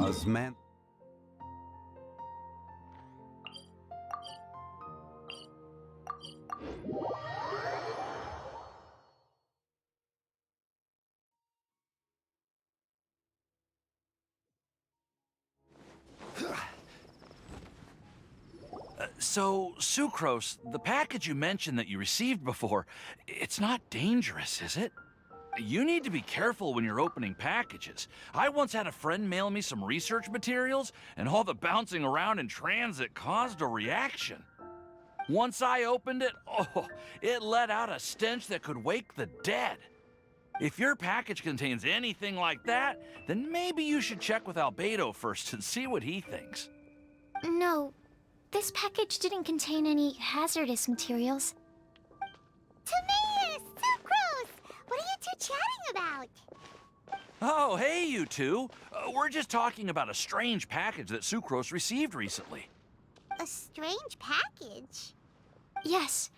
Osman. So, Sucrose, the package you mentioned that you received before, it's not dangerous, is it? You need to be careful when you're opening packages. I once had a friend mail me some research materials, and all the bouncing around in transit caused a reaction. Once I opened it, oh, it let out a stench that could wake the dead. If your package contains anything like that, then maybe you should check with Albedo first and see what he thinks. No, this package didn't contain any hazardous materials. Timaeus! Sucrose! What are you two chatting about? Oh, hey, you two. We're just talking about a strange package that Sucrose received recently. A strange package? Yes.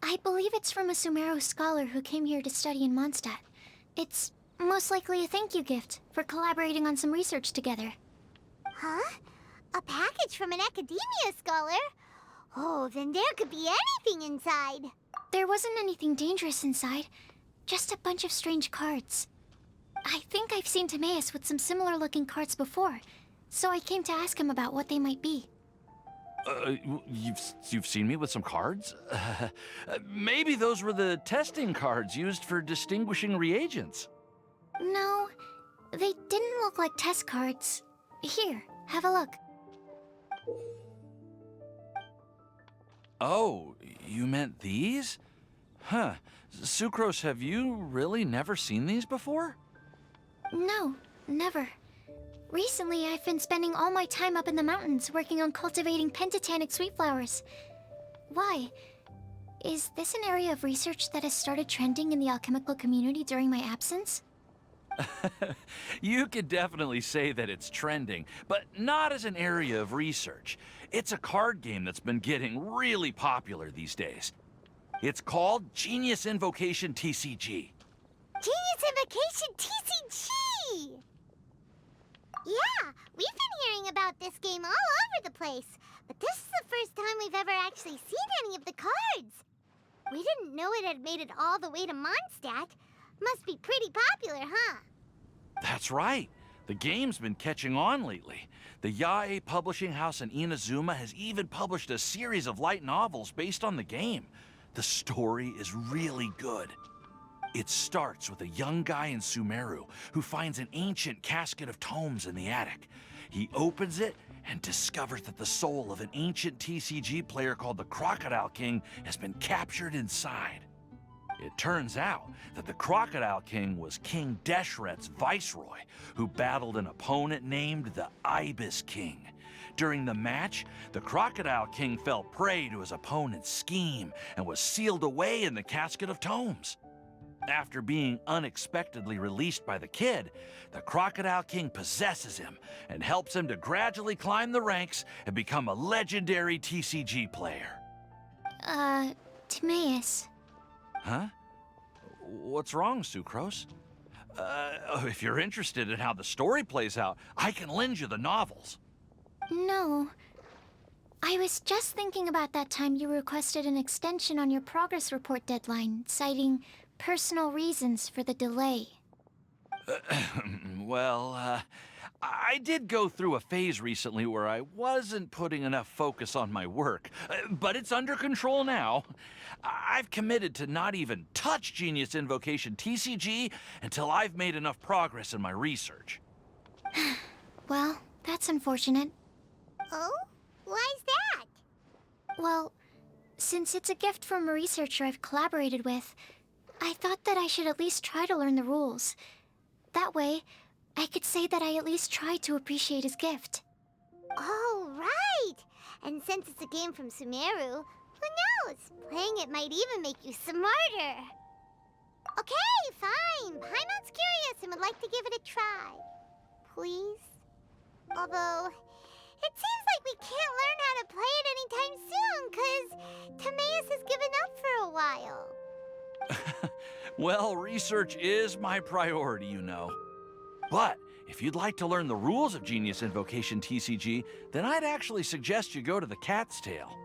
I believe it's from a Sumeru scholar who came here to study in Mondstadt. It's most likely a thank you gift for collaborating on some research together. Huh? A package from an academia scholar? Oh, then there could be anything inside. There wasn't anything dangerous inside, just a bunch of strange cards. I think I've seen Timaeus with some similar-looking cards before, so I came to ask him about what they might be. You've seen me with some cards? Maybe those were the testing cards used for distinguishing reagents. No, they didn't look like test cards. Here, have a look. Oh, you meant these? Huh. Sucrose, have you really never seen these before? No, never. Recently, I've been spending all my time up in the mountains working on cultivating pentatonic sweet flowers. Why? Is this an area of research that has started trending in the alchemical community during my absence? You could definitely say that it's trending, but not as an area of research. It's a card game that's been getting really popular these days. It's called Genius Invocation TCG. Genius Invokation TCG! Yeah, we've been hearing about this game all over the place, but this is the first time we've ever actually seen any of the cards. We didn't know it had made it all the way to Mondstadt. Must be pretty popular, huh? That's right. The game's been catching on lately. The Yae publishing house in Inazuma has even published a series of light novels based on the game. The story is really good. It starts with a young guy in Sumeru who finds an ancient casket of tomes in the attic. He opens it and discovers that the soul of an ancient TCG player called the Crocodile King has been captured inside. It turns out that the Crocodile King was King Deshret's viceroy, who battled an opponent named the Ibis King. During the match, the Crocodile King fell prey to his opponent's scheme and was sealed away in the casket of tomes. After being unexpectedly released by the kid, the Crocodile King possesses him and helps him to gradually climb the ranks and become a legendary TCG player. Timaeus. Huh? What's wrong, Sucrose? If you're interested in how the story plays out, I can lend you the novels. No. I was just thinking about that time you requested an extension on your progress report deadline, citing personal reasons for the delay. Well, I did go through a phase recently where I wasn't putting enough focus on my work, but it's under control now. I've committed to not even touch Genius Invocation TCG until I've made enough progress in my research. Well, that's unfortunate. Oh? Why's that? Well, since it's a gift from a researcher I've collaborated with, I thought that I should at least try to learn the rules. That way, I could say that I at least tried to appreciate his gift. Oh, right! And since it's a game from Sumeru, who knows? Playing it might even make you smarter. Okay, fine. Paimon's curious and would like to give it a try. Please? Although, it seems like we can't learn how to play it anytime soon, 'cause Timaeus has given up for a while. Well, research is my priority, you know. But If you'd like to learn the rules of Genius Invocation TCG, then I'd actually suggest you go to the Cat's Tail.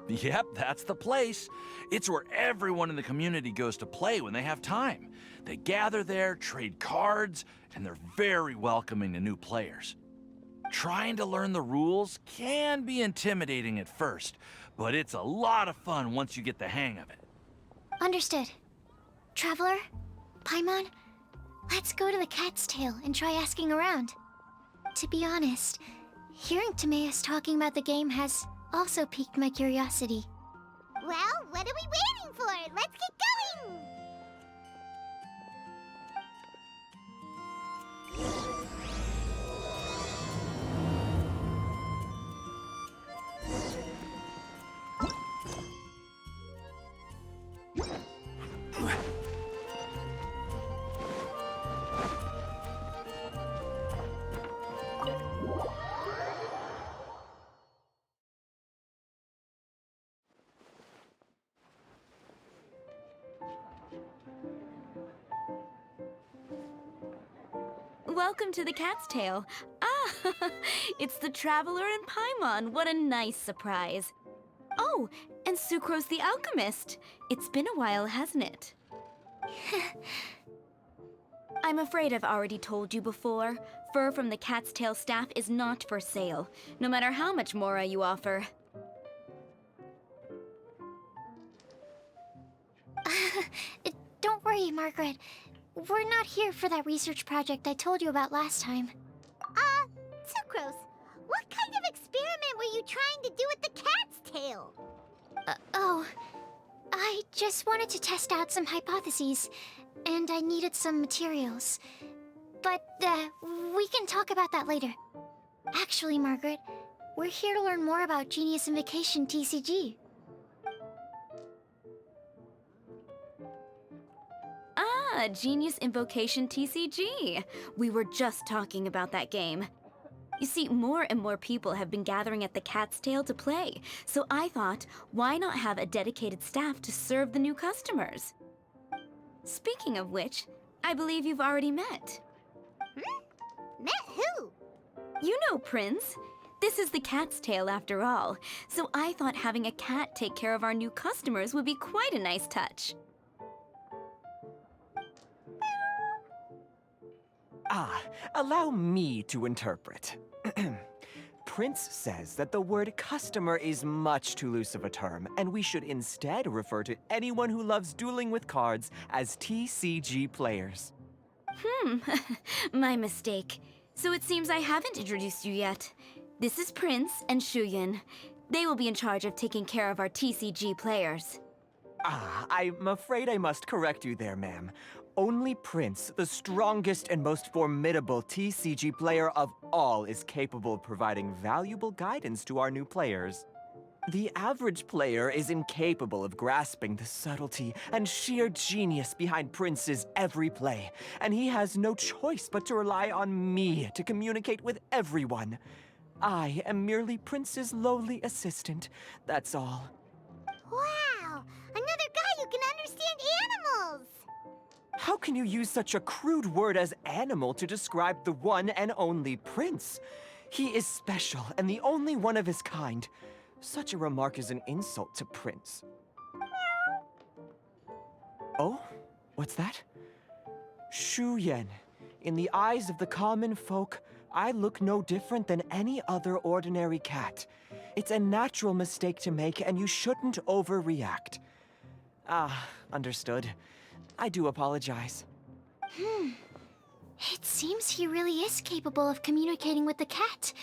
Yep, that's the place. It's where everyone in the community goes to play when they have time. They gather there, trade cards, and they're very welcoming to new players. Trying to learn the rules can be intimidating at first, but it's a lot of fun once you get the hang of it. Understood. Traveler? Paimon? Let's go to the Cat's Tail and try asking around. To be honest, hearing Timaeus talking about the game has also piqued my curiosity. Well, what are we waiting for? Let's get going! Welcome to the Cat's Tail. Ah, it's the Traveler and Paimon. What a nice surprise. Oh, and Sucrose the Alchemist. It's been a while, hasn't it? I'm afraid I've already told you before. Fur from the Cat's Tail staff is not for sale, no matter how much Mora you offer. Don't worry, Margaret. We're not here for that research project I told you about last time. Sucrose, what kind of experiment were you trying to do with the cat's tail? I just wanted to test out some hypotheses, and I needed some materials. But, we can talk about that later. Actually, Margaret, we're here to learn more about Genius Invocation TCG. Ah, Genius Invocation TCG. We were just talking about that game. You see, more and more people have been gathering at the Cat's Tail to play, so I thought, why not have a dedicated staff to serve the new customers? Speaking of which, I believe you've already met. Met who? You know, Prince. This is the Cat's Tail after all, so I thought having a cat take care of our new customers would be quite a nice touch. Allow me to interpret. Prince says that the word customer is much too loose of a term, and we should instead refer to anyone who loves dueling with cards as TCG players. My mistake. So it seems I haven't introduced you yet. This is Prince and Shuyan. They will be in charge of taking care of our TCG players. I'm afraid I must correct you there, ma'am. Only Prince, the strongest and most formidable TCG player of all, is capable of providing valuable guidance to our new players. The average player is incapable of grasping the subtlety and sheer genius behind Prince's every play, and he has no choice but to rely on me to communicate with everyone. I am merely Prince's lowly assistant, that's all. Wow! Another guy who can understand animals! How can you use such a crude word as animal to describe the one and only Prince? He is special and the only one of his kind. Such a remark is an insult to Prince. Oh? What's that? Shuyan. In the eyes of the common folk, I look no different than any other ordinary cat. It's a natural mistake to make, and you shouldn't overreact. Understood. I do apologize. It seems he really is capable of communicating with the cat.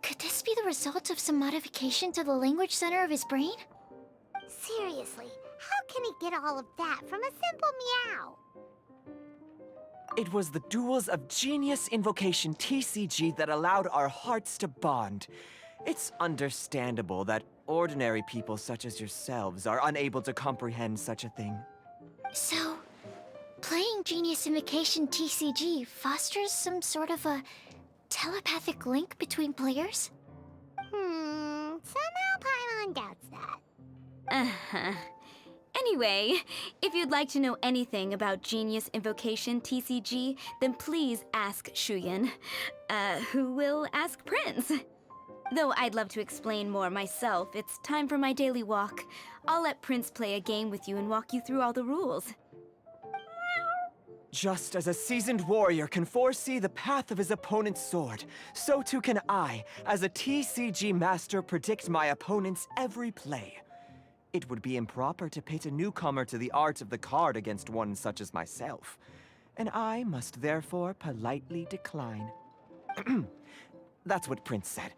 Could this be the result of some modification to the language center of his brain? Seriously, how can he get all of that from a simple meow? It was the duels of Genius Invocation TCG that allowed our hearts to bond. It's understandable that ordinary people such as yourselves are unable to comprehend such a thing. So, playing Genius Invocation TCG fosters some sort of a telepathic link between players? Somehow Paimon doubts that. Anyway, if you'd like to know anything about Genius Invocation TCG, then please ask Shuyan, who will ask Prince. Though I'd love to explain more myself, it's time for my daily walk. I'll let Prince play a game with you and walk you through all the rules. Just as a seasoned warrior can foresee the path of his opponent's sword, so too can I, as a TCG master, predict my opponent's every play. It would be improper to pit a newcomer to the art of the card against one such as myself, and I must therefore politely decline. That's what Prince said.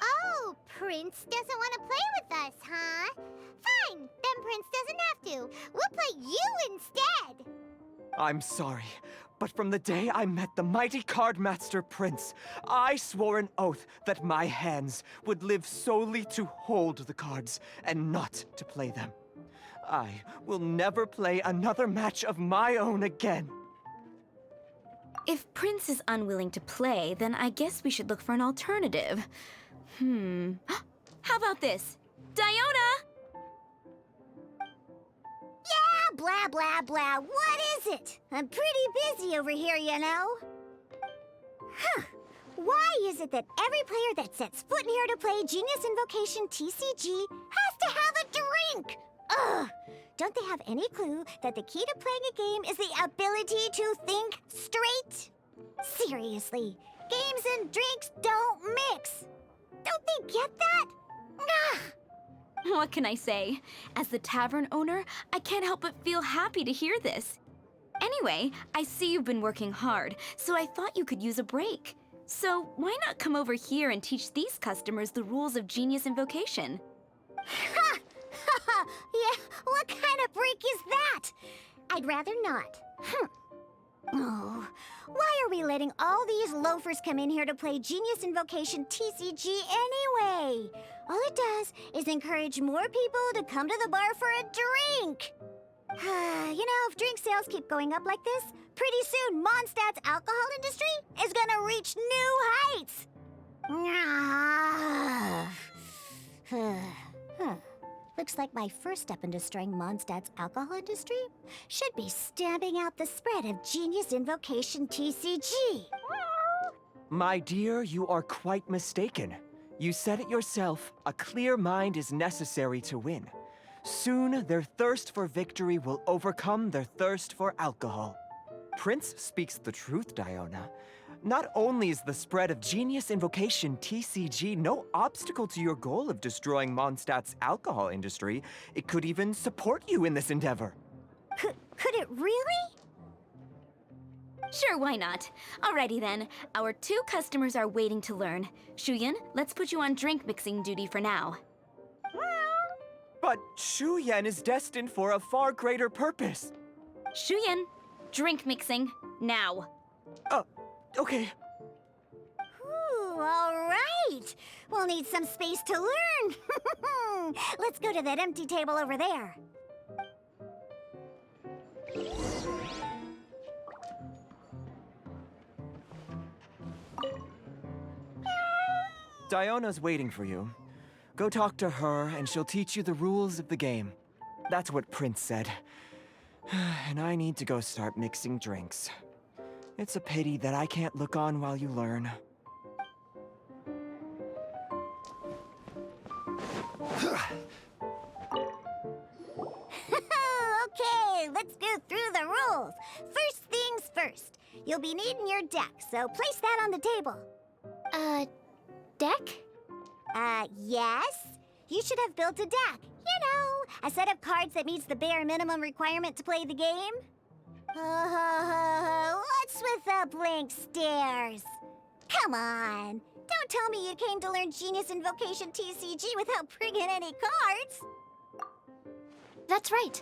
Oh, Prince doesn't want to play with us, huh? Fine, then Prince doesn't have to. We'll play you instead. I'm sorry, but from the day I met the mighty card master Prince, I swore an oath that my hands would live solely to hold the cards and not to play them. I will never play another match of my own again. If Prince is unwilling to play, then I guess we should look for an alternative. How about this? Diona! Yeah, blah, blah, blah. What is it? I'm pretty busy over here, you know. Huh. Why is it that every player that sets foot in here to play Genius Invocation TCG has to have a drink? Ugh! Don't they have any clue that the key to playing a game is the ability to think straight? Seriously, games and drinks don't mix. Don't they get that? Ugh! What can I say? As the tavern owner, I can't help but feel happy to hear this. Anyway, I see you've been working hard, so I thought you could use a break. So why not come over here and teach these customers the rules of Genius Invocation? Ha! Yeah, what kind of break is that? I'd rather not. Oh, why are we letting all these loafers come in here to play Genius Invocation TCG anyway? All it does is encourage more people to come to the bar for a drink. You know, if drink sales keep going up like this, pretty soon Mondstadt's alcohol industry is gonna reach new heights. Looks like my first step in destroying Mondstadt's alcohol industry should be stamping out the spread of Genius Invocation TCG. My dear, you are quite mistaken. You said it yourself, a clear mind is necessary to win. Soon, their thirst for victory will overcome their thirst for alcohol. Prince speaks the truth, Diona. Not only is the spread of Genius Invocation TCG no obstacle to your goal of destroying Mondstadt's alcohol industry, it could even support you in this endeavor. Could it really? Sure, why not? Alrighty then, our 2 customers are waiting to learn. Shuyan, let's put you on drink mixing duty for now. But Shuyan is destined for a far greater purpose. Shuyan, drink mixing, now. Okay. Ooh, all right. We'll need some space to learn. Let's go to that empty table over there. Diona's waiting for you. Go talk to her, and she'll teach you the rules of the game. That's what Prince said. And I need to go start mixing drinks. It's a pity that I can't look on while you learn. Okay, let's go through the rules. First things first. You'll be needing your deck, so place that on the table. Deck? Yes? You should have built a deck. You know, a set of cards that meets the bare minimum requirement to play the game. What's with the blank stares? Come on. Don't tell me you came to learn Genius Invocation TCG without bringing any cards. That's right.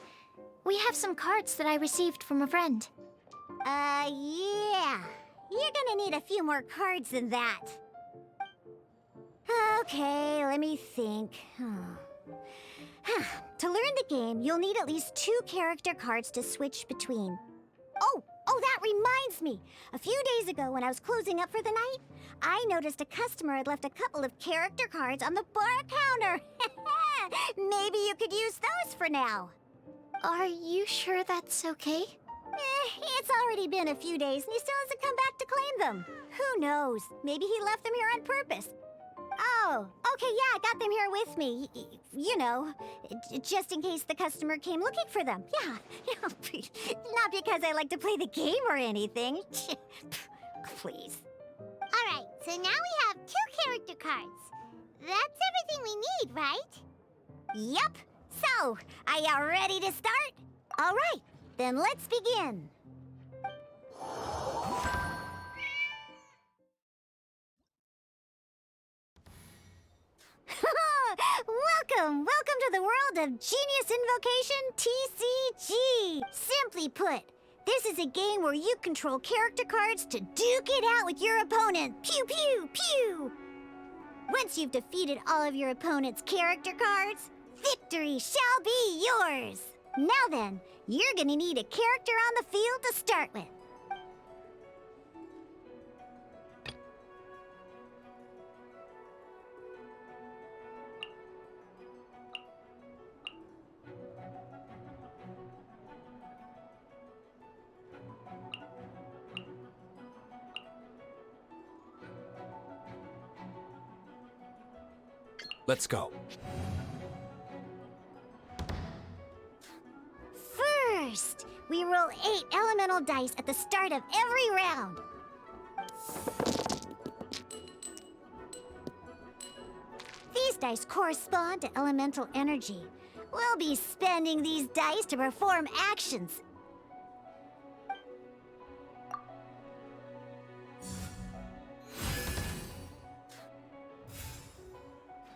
We have some cards that I received from a friend. Yeah. You're gonna need a few more cards than that. Okay, let me think. To learn the game, you'll need at least 2 character cards to switch between. Oh, that reminds me. A few days ago, when I was closing up for the night, I noticed a customer had left a couple of character cards on the bar counter. Maybe you could use those for now. Are you sure that's okay? It's already been a few days and he still hasn't come back to claim them. Who knows? Maybe he left them here on purpose. Oh, okay, yeah, I got them here with me. You know, just in case the customer came looking for them. Yeah, not because I like to play the game or anything. Please. All right, so now we have 2 character cards. That's everything we need, right? Yup. So, are you ready to start? All right, then let's begin. Welcome to the world of Genius Invocation TCG. Simply put, this is a game where you control character cards to duke it out with your opponent. Pew, pew, pew. Once you've defeated all of your opponent's character cards, victory shall be yours. Now then, you're gonna need a character on the field to start with. Let's go. First, we roll 8 elemental dice at the start of every round. These dice correspond to elemental energy. We'll be spending these dice to perform actions.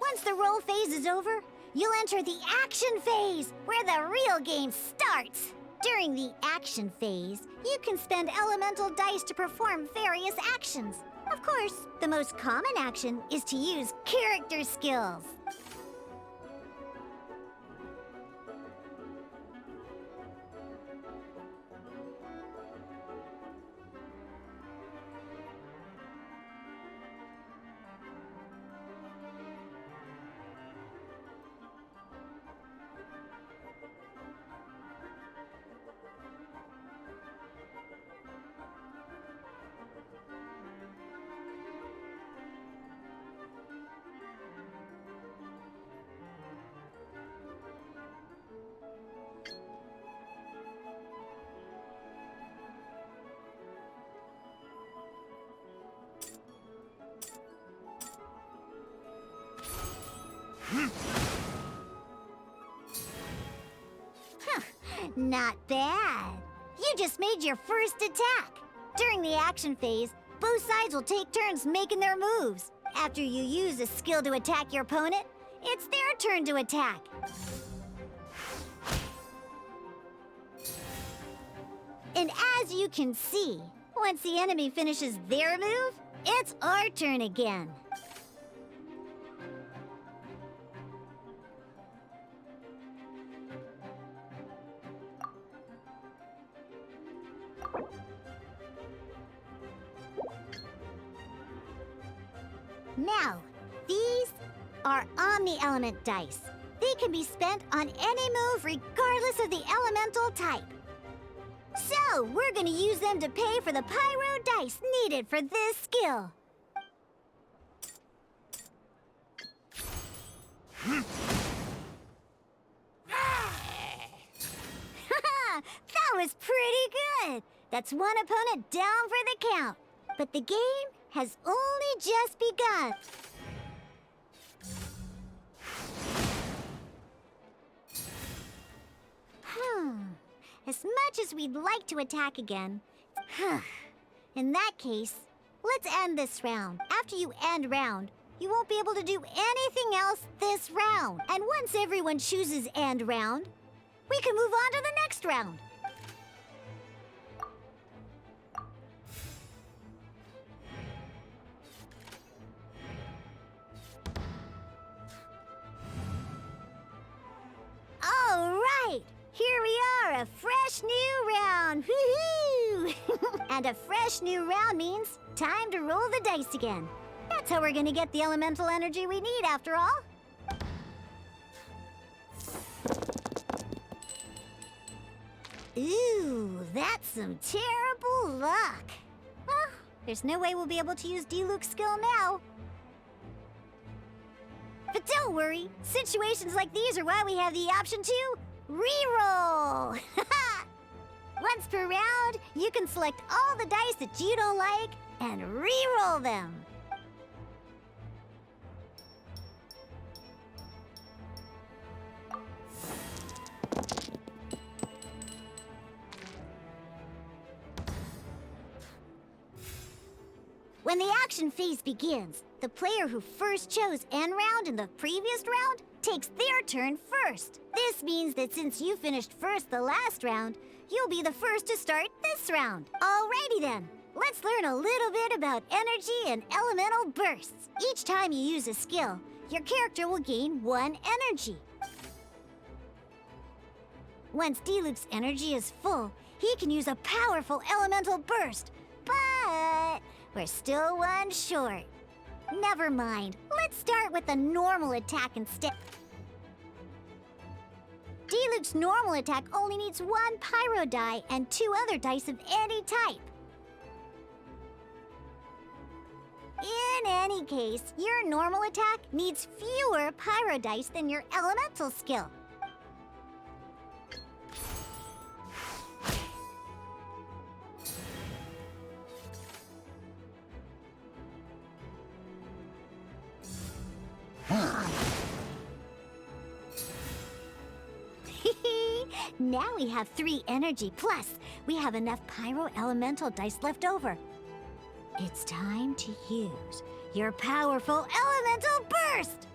Once the roll phase is over, you'll enter the action phase, where the real game starts. During the action phase, you can spend elemental dice to perform various actions. Of course, the most common action is to use character skills. Not bad. You just made your first attack. During the action phase, both sides will take turns making their moves. After you use a skill to attack your opponent, it's their turn to attack. And as you can see, once the enemy finishes their move, it's our turn again. Now, these are Omni-Element dice. They can be spent on any move regardless of the elemental type. So, we're gonna use them to pay for the Pyro dice needed for this skill. That was pretty good. That's one opponent down for the count. But the game has only just begun. As much as we'd like to attack again, in that case, let's end this round. After you end round, you won't be able to do anything else this round. And once everyone chooses end round, we can move on to the next round. All right, here we are, a fresh new round. Woohoo! And a fresh new round means time to roll the dice again. That's how we're gonna get the elemental energy we need, after all. That's some terrible luck. Well, there's no way we'll be able to use D-Luke's skill now. But don't worry, situations like these are why we have the option to reroll. Once per round, you can select all the dice that you don't like and reroll them. When the action phase begins, the player who first chose end round in the previous round takes their turn first. This means that since you finished first the last round, you'll be the first to start this round. Alrighty then, let's learn a little bit about energy and elemental bursts. Each time you use a skill, your character will gain 1 energy. Once D-Luke's energy is full, he can use a powerful elemental burst, but we're still 1 short. Never mind, let's start with the normal attack instead. D-Luke's normal attack only needs 1 pyro die and 2 other dice of any type. In any case, your normal attack needs fewer pyro dice than your elemental skill. Now we have 3 energy, plus we have enough pyro elemental dice left over. It's time to use your powerful elemental burst!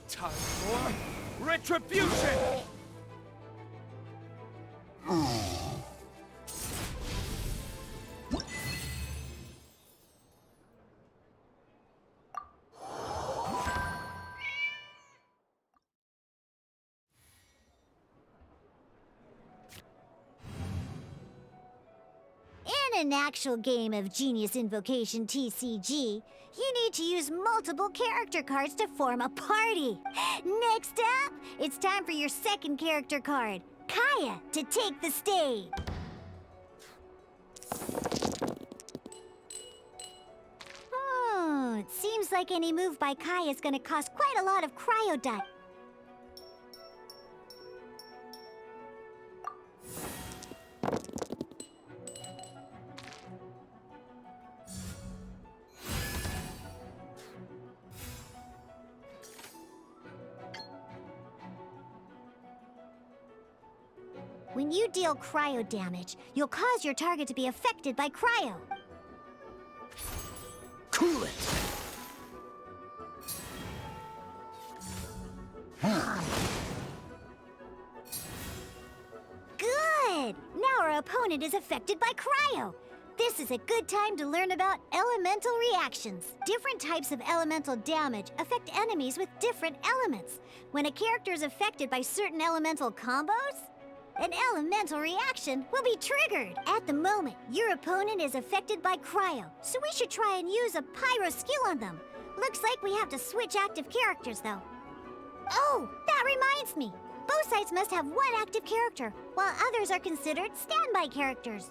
Time for retribution! In an actual game of Genius Invocation TCG, you need to use multiple character cards to form a party. Next up, it's time for your second character card, Kaya, to take the stage. Oh, it seems like any move by Kaya is gonna cost quite a lot of cryo die. When you deal cryo damage, you'll cause your target to be affected by cryo. Cool it! Good! Now our opponent is affected by cryo. This is a good time to learn about elemental reactions. Different types of elemental damage affect enemies with different elements. When a character is affected by certain elemental combos, an elemental reaction will be triggered. At the moment, your opponent is affected by cryo, so we should try and use a pyro skill on them. Looks like we have to switch active characters, though. Oh, that reminds me. Both sides must have 1 active character, while others are considered standby characters.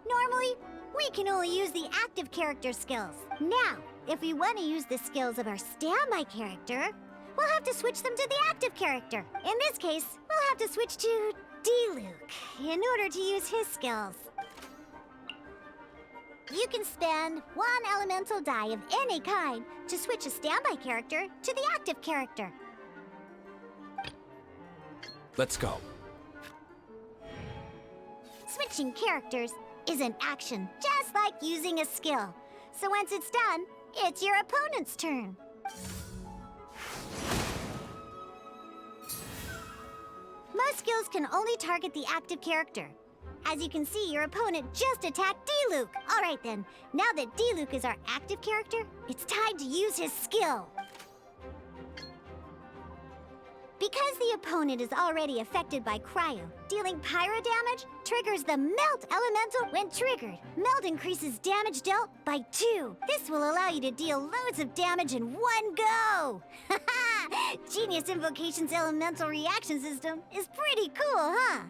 Normally, we can only use the active character skills. Now, if we want to use the skills of our standby character, we'll have to switch them to the active character. In this case, we'll have to switch to D-Luke in order to use his skills. You can spend 1 elemental die of any kind to switch a standby character to the active character. Let's go. Switching characters is an action, just like using a skill. So once it's done, it's your opponent's turn. Most skills can only target the active character. As you can see, your opponent just attacked D-Luke. All right then, now that D-Luke is our active character, it's time to use his skill. Because the opponent is already affected by cryo, dealing pyro damage triggers the Melt elemental when triggered. Melt increases damage dealt by 2. This will allow you to deal loads of damage in one go! Genius Invocation's elemental reaction system is pretty cool, huh?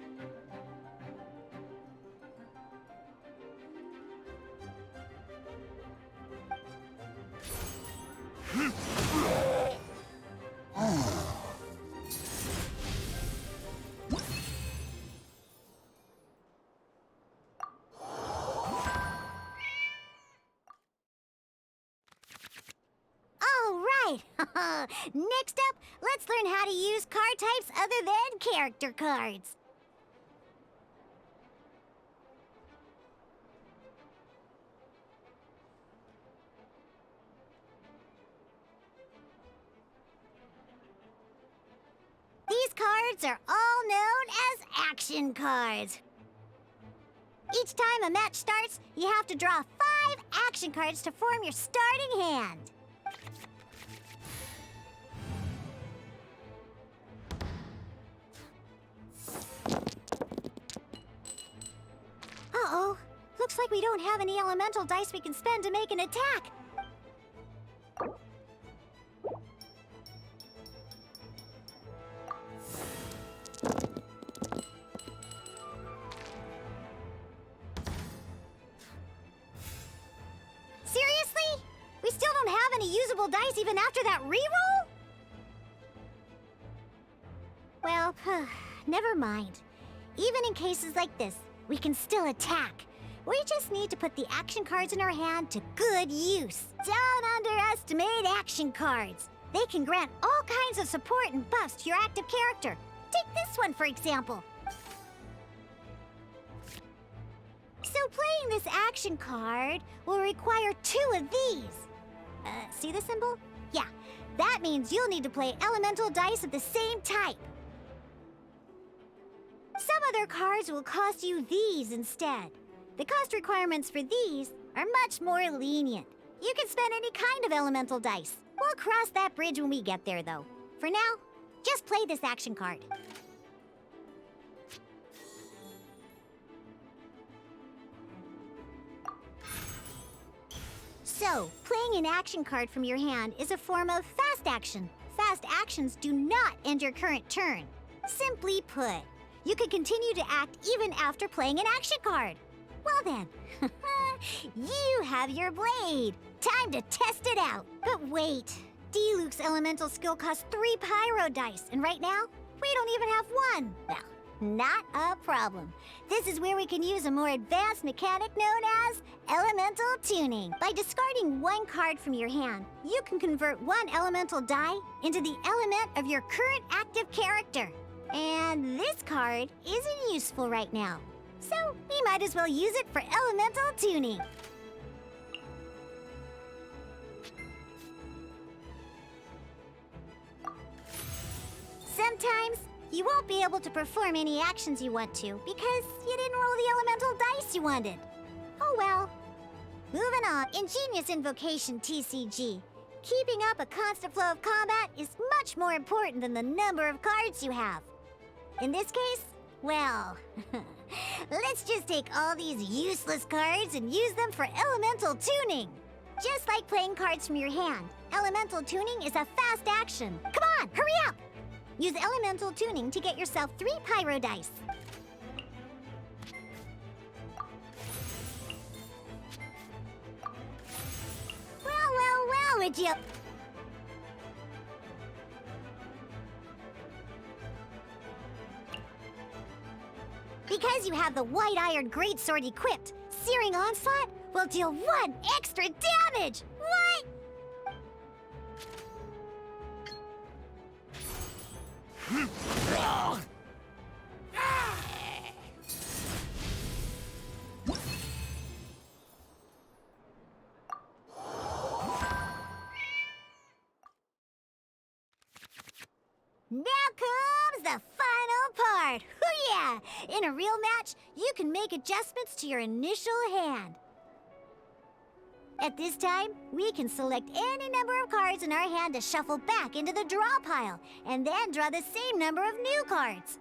Next up, let's learn how to use card types other than character cards. These cards are all known as action cards. Each time a match starts, you have to draw 5 action cards to form your starting hand. Uh-oh. Looks like we don't have any elemental dice we can spend to make an attack. Seriously? We still don't have any usable dice even after that reroll? Well, never mind. Even in cases like this, we can still attack. We just need to put the action cards in our hand to good use. Don't underestimate action cards. They can grant all kinds of support and buffs to your active character. Take this one, for example. So playing this action card will require 2 of these. See the symbol? Yeah, that means you'll need to play elemental dice of the same type. Some other cards will cost you these instead. The cost requirements for these are much more lenient. You can spend any kind of elemental dice. We'll cross that bridge when we get there, though. For now, just play this action card. So, playing an action card from your hand is a form of fast action. Fast actions do not end your current turn. Simply put, you can continue to act even after playing an action card. Well then, you have your blade. Time to test it out. But wait, Diluc's elemental skill costs 3 pyro dice, and right now, we don't even have 1. Well, not a problem. This is where we can use a more advanced mechanic known as elemental tuning. By discarding 1 card from your hand, you can convert 1 elemental die into the element of your current active character. And this card isn't useful right now, so we might as well use it for elemental tuning. Sometimes you won't be able to perform any actions you want to because you didn't roll the elemental dice you wanted. Oh well. Moving on. In Genius Invocation TCG, keeping up a constant flow of combat is much more important than the number of cards you have. In this case, well, let's just take all these useless cards and use them for elemental tuning. Just like playing cards from your hand, elemental tuning is a fast action. Come on, hurry up! Use elemental tuning to get yourself 3 pyro dice. Well, would you? Because you have the white-iron greatsword equipped, Searing Onslaught will deal 1 extra damage! What? Now comes the final part! Hoo-yeah! In a real match, you can make adjustments to your initial hand. At this time, we can select any number of cards in our hand to shuffle back into the draw pile, and then draw the same number of new cards.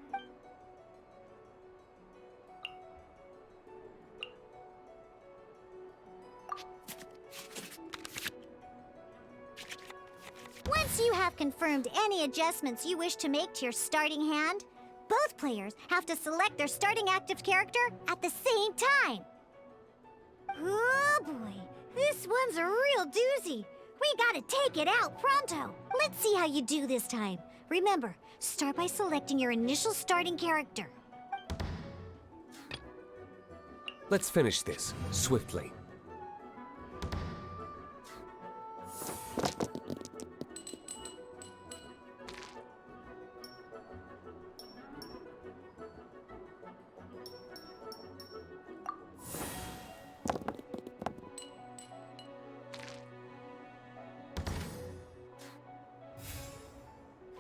Once you have confirmed any adjustments you wish to make to your starting hand, both players have to select their starting active character at the same time. Oh boy, this one's a real doozy. We gotta take it out pronto. Let's see how you do this time. Remember, start by selecting your initial starting character. Let's finish this swiftly.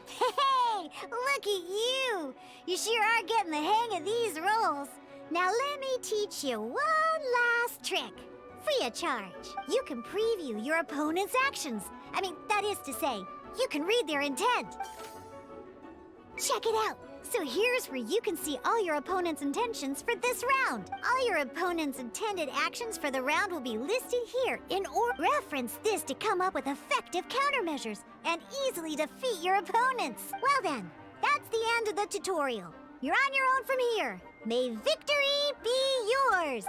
Hey, look at you! You sure are getting the hang of these rolls. Now let me teach you one last trick. Free of charge. You can preview your opponent's actions. That is to say, you can read their intent. Check it out. So here's where you can see all your opponent's intentions for this round. All your opponent's intended actions for the round will be listed here in order. Reference this to come up with effective countermeasures and easily defeat your opponents. Well then, that's the end of the tutorial. You're on your own from here. May victory be yours!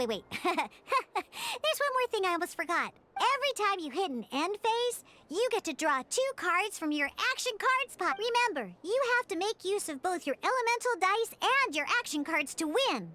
Wait. There's one more thing I almost forgot. Every time you hit an end phase, you get to draw 2 cards from your action cards pot. Remember, you have to make use of both your elemental dice and your action cards to win.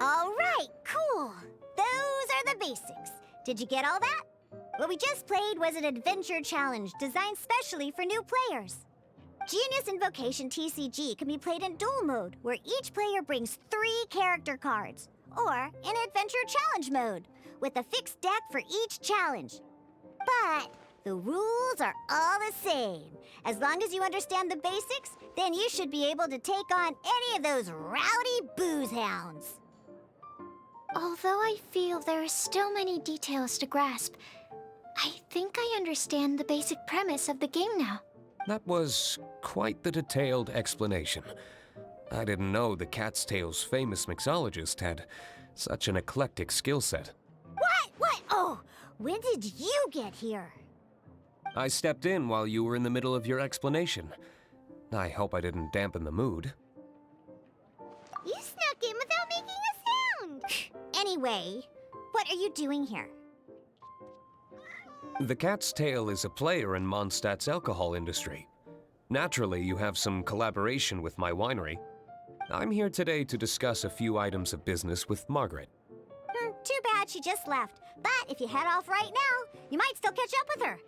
All right, cool. Those are the basics. Did you get all that? What we just played was an adventure challenge designed specially for new players. Genius Invocation TCG can be played in duel mode, where each player brings 3 character cards, or in adventure challenge mode, with a fixed deck for each challenge. But the rules are all the same. As long as you understand the basics, then you should be able to take on any of those rowdy booze hounds. Although I feel there are still many details to grasp, I think I understand the basic premise of the game now. That was quite the detailed explanation. I didn't know the Cat's Tail's famous mixologist had such an eclectic skill set. What? Oh, when did you get here? I stepped in while you were in the middle of your explanation. I hope I didn't dampen the mood. You snuck in without making a sound. Anyway, what are you doing here? The Cat's Tail is a player in Mondstadt's alcohol industry. Naturally, you have some collaboration with my winery. I'm here today to discuss a few items of business with Margaret. Too bad she just left. But if you head off right now, you might still catch up with her.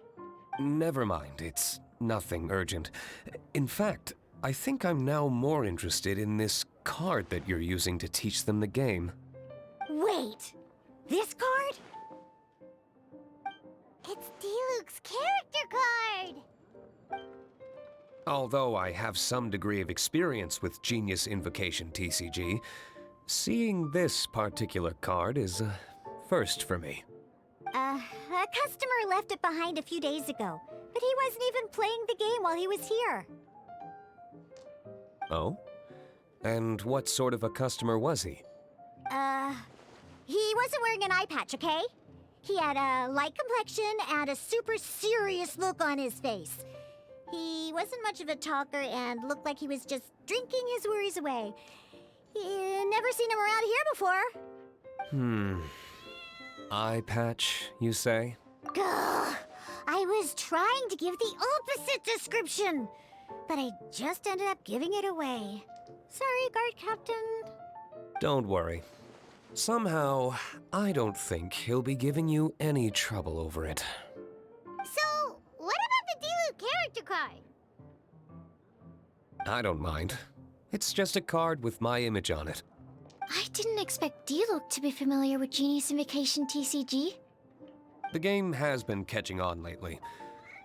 Never mind, it's nothing urgent. In fact, I think I'm now more interested in this card that you're using to teach them the game. Wait, this card? It's Diluc's character card! Although I have some degree of experience with Genius Invocation TCG, seeing this particular card is a first for me. A customer left it behind a few days ago, but he wasn't even playing the game while he was here. Oh? And what sort of a customer was he? He wasn't wearing an eye patch, okay? He had a light complexion and a super serious look on his face. He wasn't much of a talker and looked like he was just drinking his worries away. Never seen him around here before. Eye patch, you say? Gah! I was trying to give the opposite description, but I just ended up giving it away. Sorry, guard captain. Don't worry. Somehow, I don't think he'll be giving you any trouble over it. So, what about the Diluc character card? I don't mind. It's just a card with my image on it. I didn't expect Diluc to be familiar with Genius Invocation TCG. The game has been catching on lately.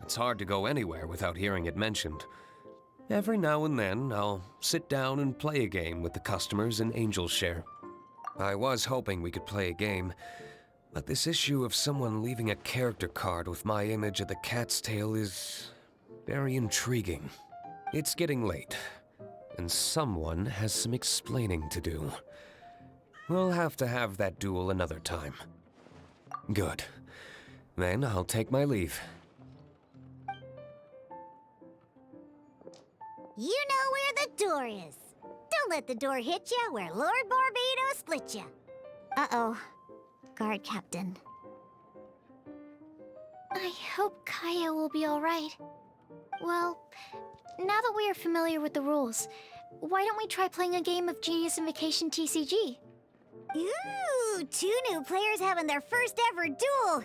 It's hard to go anywhere without hearing it mentioned. Every now and then, I'll sit down and play a game with the customers in Angel's Share. I was hoping we could play a game, but this issue of someone leaving a character card with my image of the Cat's Tail is very intriguing. It's getting late, and someone has some explaining to do. We'll have to have that duel another time. Good. Then I'll take my leave. You know where the door is. Don't let the door hit ya where Lord Barbados split ya. Uh-oh. Guard captain. I hope Kaya will be alright. Well, now that we are familiar with the rules, why don't we try playing a game of Genius Invocation TCG? Ooh, 2 new players having their first ever duel.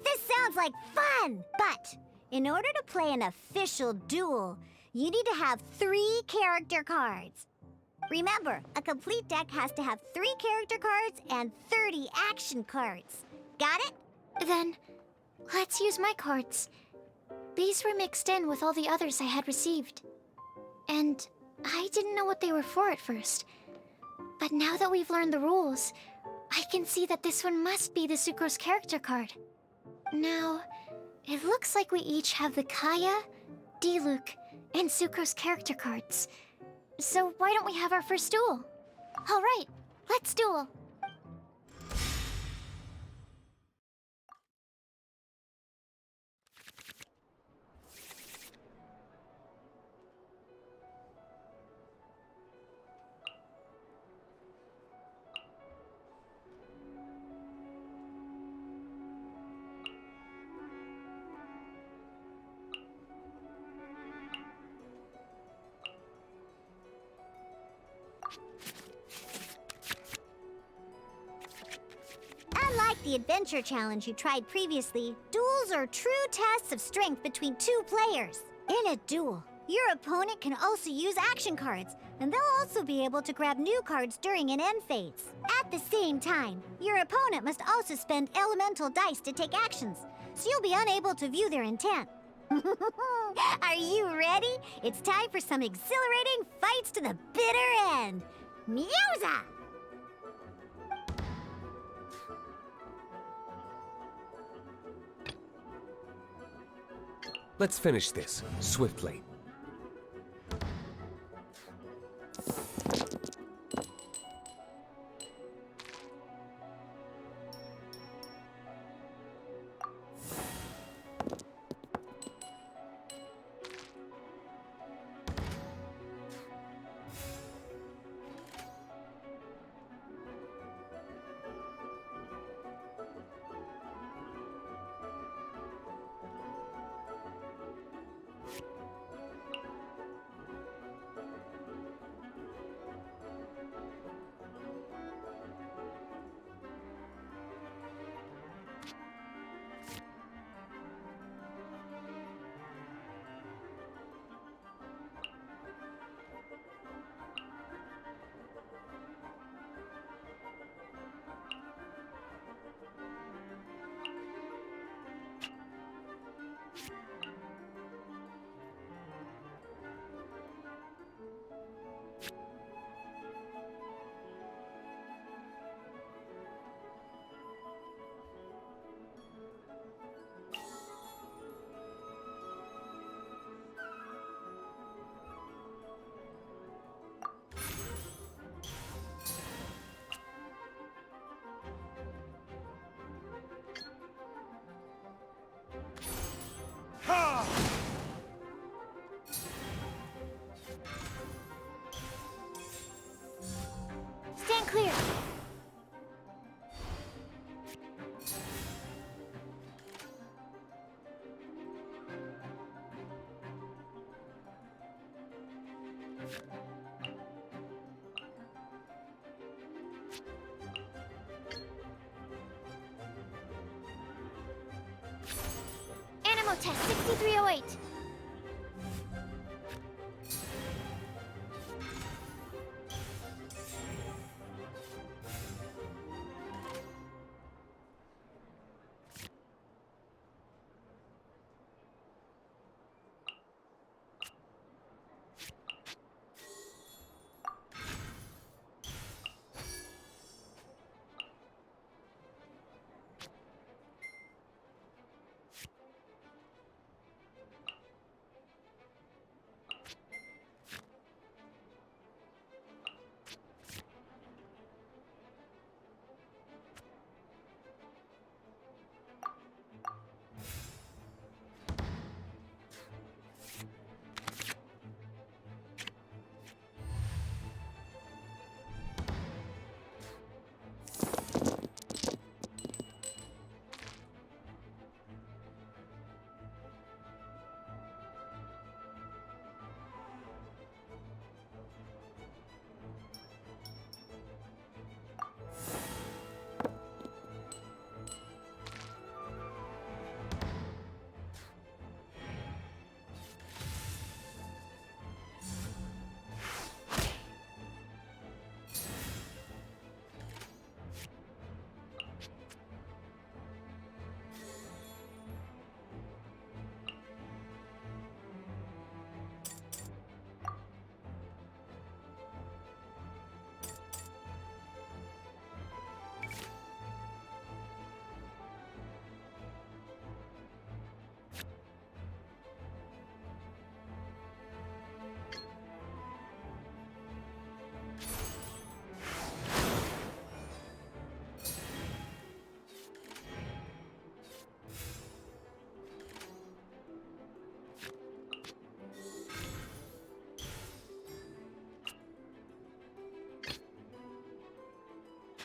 This sounds like fun! But in order to play an official duel, you need to have 3 character cards. Remember, a complete deck has to have 3 character cards and 30 action cards. Got it? Then, let's use my cards. These were mixed in with all the others I had received. And I didn't know what they were for at first. But now that we've learned the rules, I can see that this one must be the Sucrose character card. Now, it looks like we each have the Kaya, Diluc, and Sucrose character cards. So why don't we have our first duel? All right, let's duel. the adventure challenge you tried previously, duels are true tests of strength between two players. In a duel, your opponent can also use action cards, and they'll also be able to grab new cards during an end phase. At the same time, your opponent must also spend elemental dice to take actions, so you'll be unable to view their intent. Are you ready? It's time for some exhilarating fights to the bitter end. Meowza! Let's finish this, swiftly. Stand clear. Animal test 6308.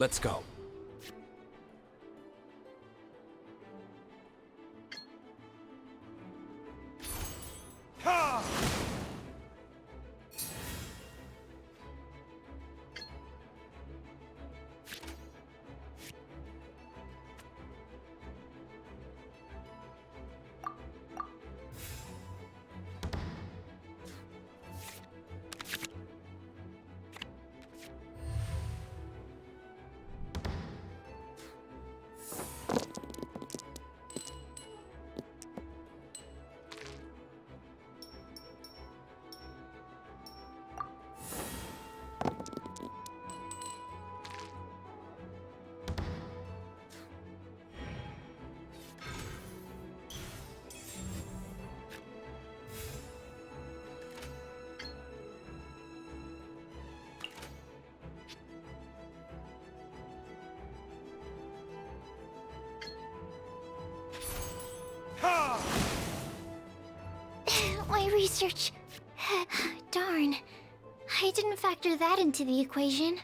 Let's go. My research... Darn. I didn't factor that into the equation.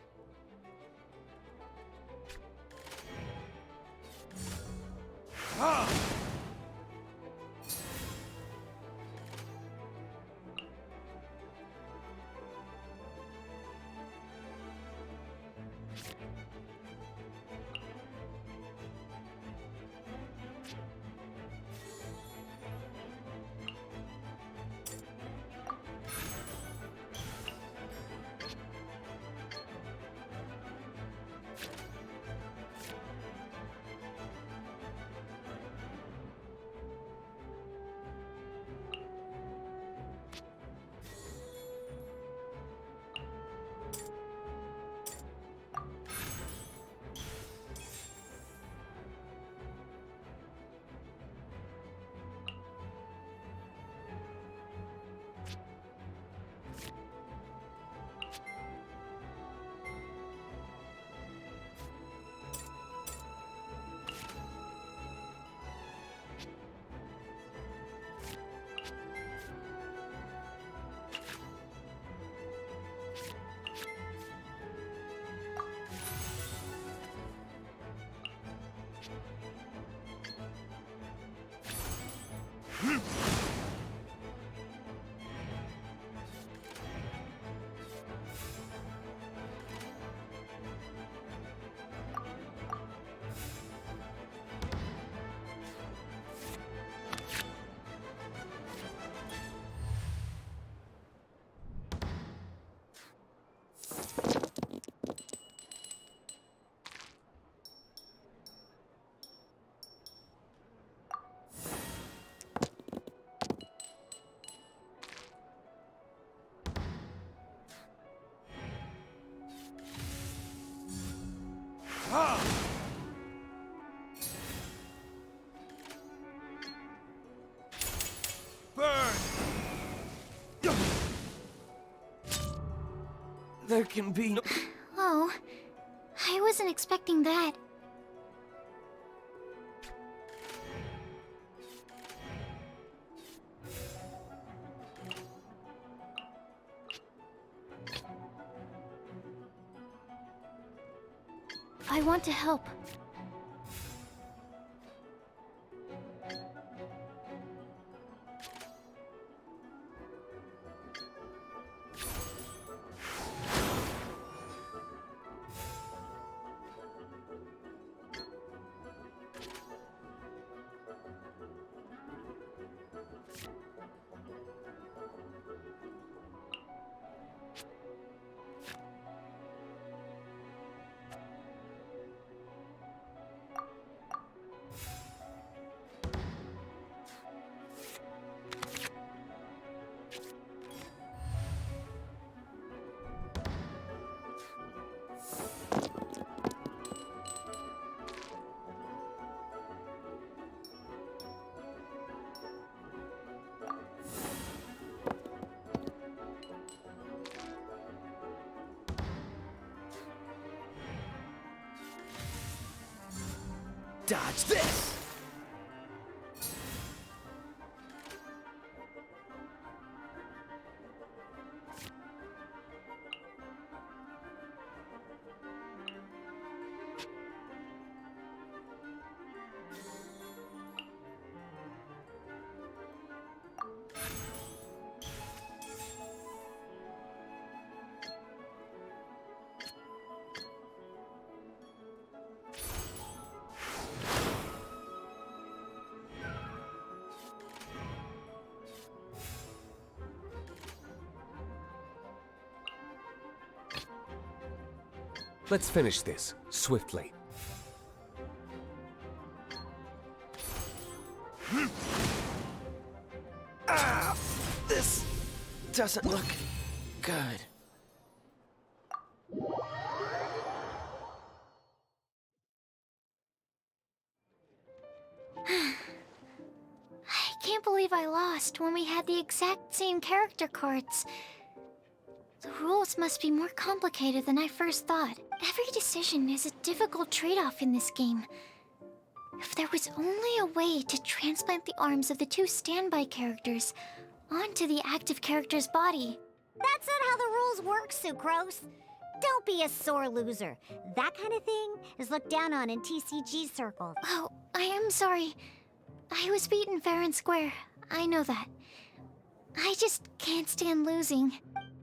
There can be no... Oh, I wasn't expecting that. I want to help. Dodge this! Let's finish this, swiftly. Ah! This doesn't look good. I can't believe I lost when we had the exact same character cards. The rules must be more complicated than I first thought. Every decision is a difficult trade-off in this game. If there was only a way to transplant the arms of the two standby characters onto the active character's body. That's not how the rules work, Sucrose. Don't be a sore loser. That kind of thing is looked down on in TCG circles. Oh, I am sorry. I was beaten fair and square. I know that. I just can't stand losing.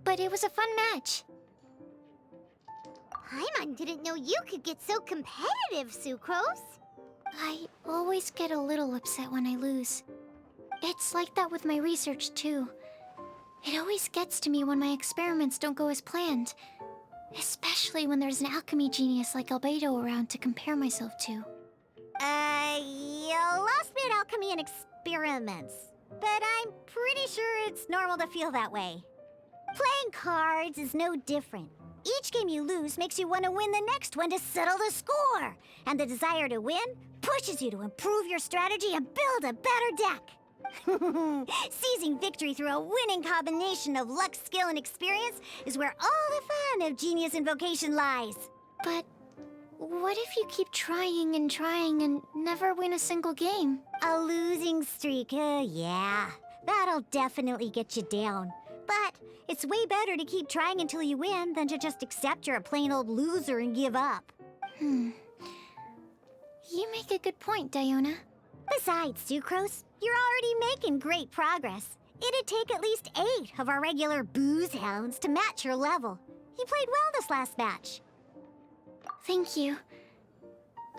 But it was a fun match. Paimon didn't know you could get so competitive, Sucrose. I always get a little upset when I lose. It's like that with my research, too. It always gets to me when my experiments don't go as planned. Especially when there's an alchemy genius like Albedo around to compare myself to. You lost me at alchemy and experiments. But I'm pretty sure it's normal to feel that way. Playing cards is no different. Each game you lose makes you want to win the next one to settle the score. And the desire to win pushes you to improve your strategy and build a better deck. Seizing victory through a winning combination of luck, skill, and experience is where all the fun of Genius Invocation lies. But what if you keep trying and never win a single game? A losing streak, yeah. That'll definitely get you down. But it's way better to keep trying until you win than to just accept you're a plain old loser and give up. You make a good point, Diona. Besides, Sucrose, you're already making great progress. It'd take at least 8 of our regular booze hounds to match your level. You played well this last match. Thank you.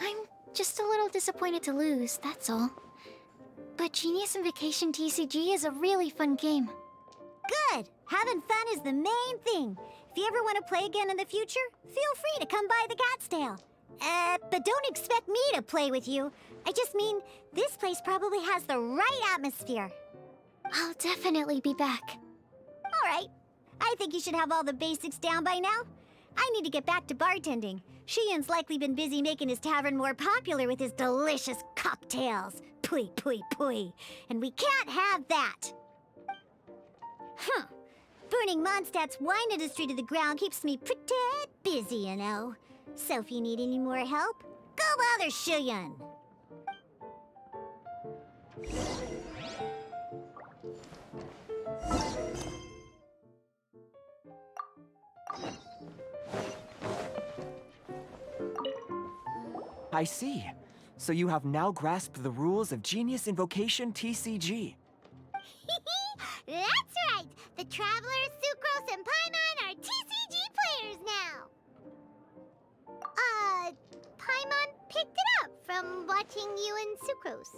I'm just a little disappointed to lose, that's all. But Genius Invokation TCG is a really fun game. Good! Having fun is the main thing. If you ever want to play again in the future, feel free to come by the Cat's Tail. But don't expect me to play with you. I just mean, this place probably has the right atmosphere. I'll definitely be back. All right. I think you should have all the basics down by now. I need to get back to bartending. Shiyan's likely been busy making his tavern more popular with his delicious cocktails. Pui, pui, pui. And we can't have that. Burning Mondstadt's wine industry to the ground keeps me pretty busy, you know. So if you need any more help, go bother Shiyan. I see. So you have now grasped the rules of Genius Invocation TCG. That's right! The Travelers, Sucrose, and Paimon are TCG players now! Paimon picked it up from watching you and Sucrose.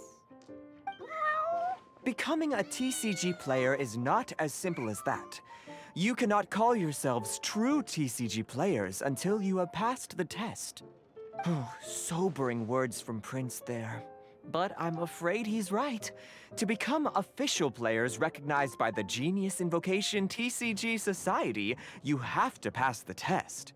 Becoming a TCG player is not as simple as that. You cannot call yourselves true TCG players until you have passed the test. Sobering words from Prince there. But I'm afraid he's right. To become official players recognized by the Genius Invocation TCG Society, you have to pass the test.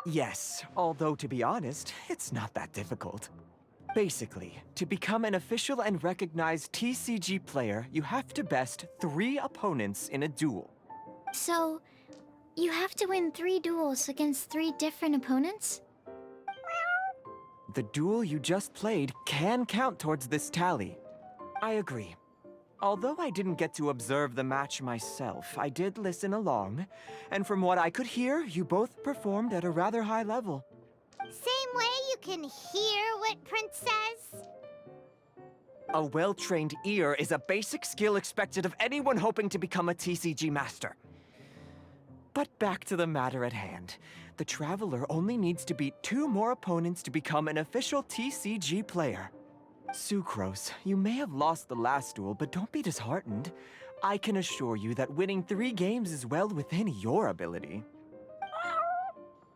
Yes, although to be honest, it's not that difficult. Basically, to become an official and recognized TCG player, you have to best 3 opponents in a duel. So, you have to win 3 duels against 3 different opponents? The duel you just played can count towards this tally. I agree. Although I didn't get to observe the match myself, I did listen along, and from what I could hear, you both performed at a rather high level. Same way you can hear what Prince says? A well-trained ear is a basic skill expected of anyone hoping to become a TCG master. But back to the matter at hand. The Traveler only needs to beat 2 more opponents to become an official TCG player. Sucrose, you may have lost the last duel, but don't be disheartened. I can assure you that winning 3 games is well within your ability.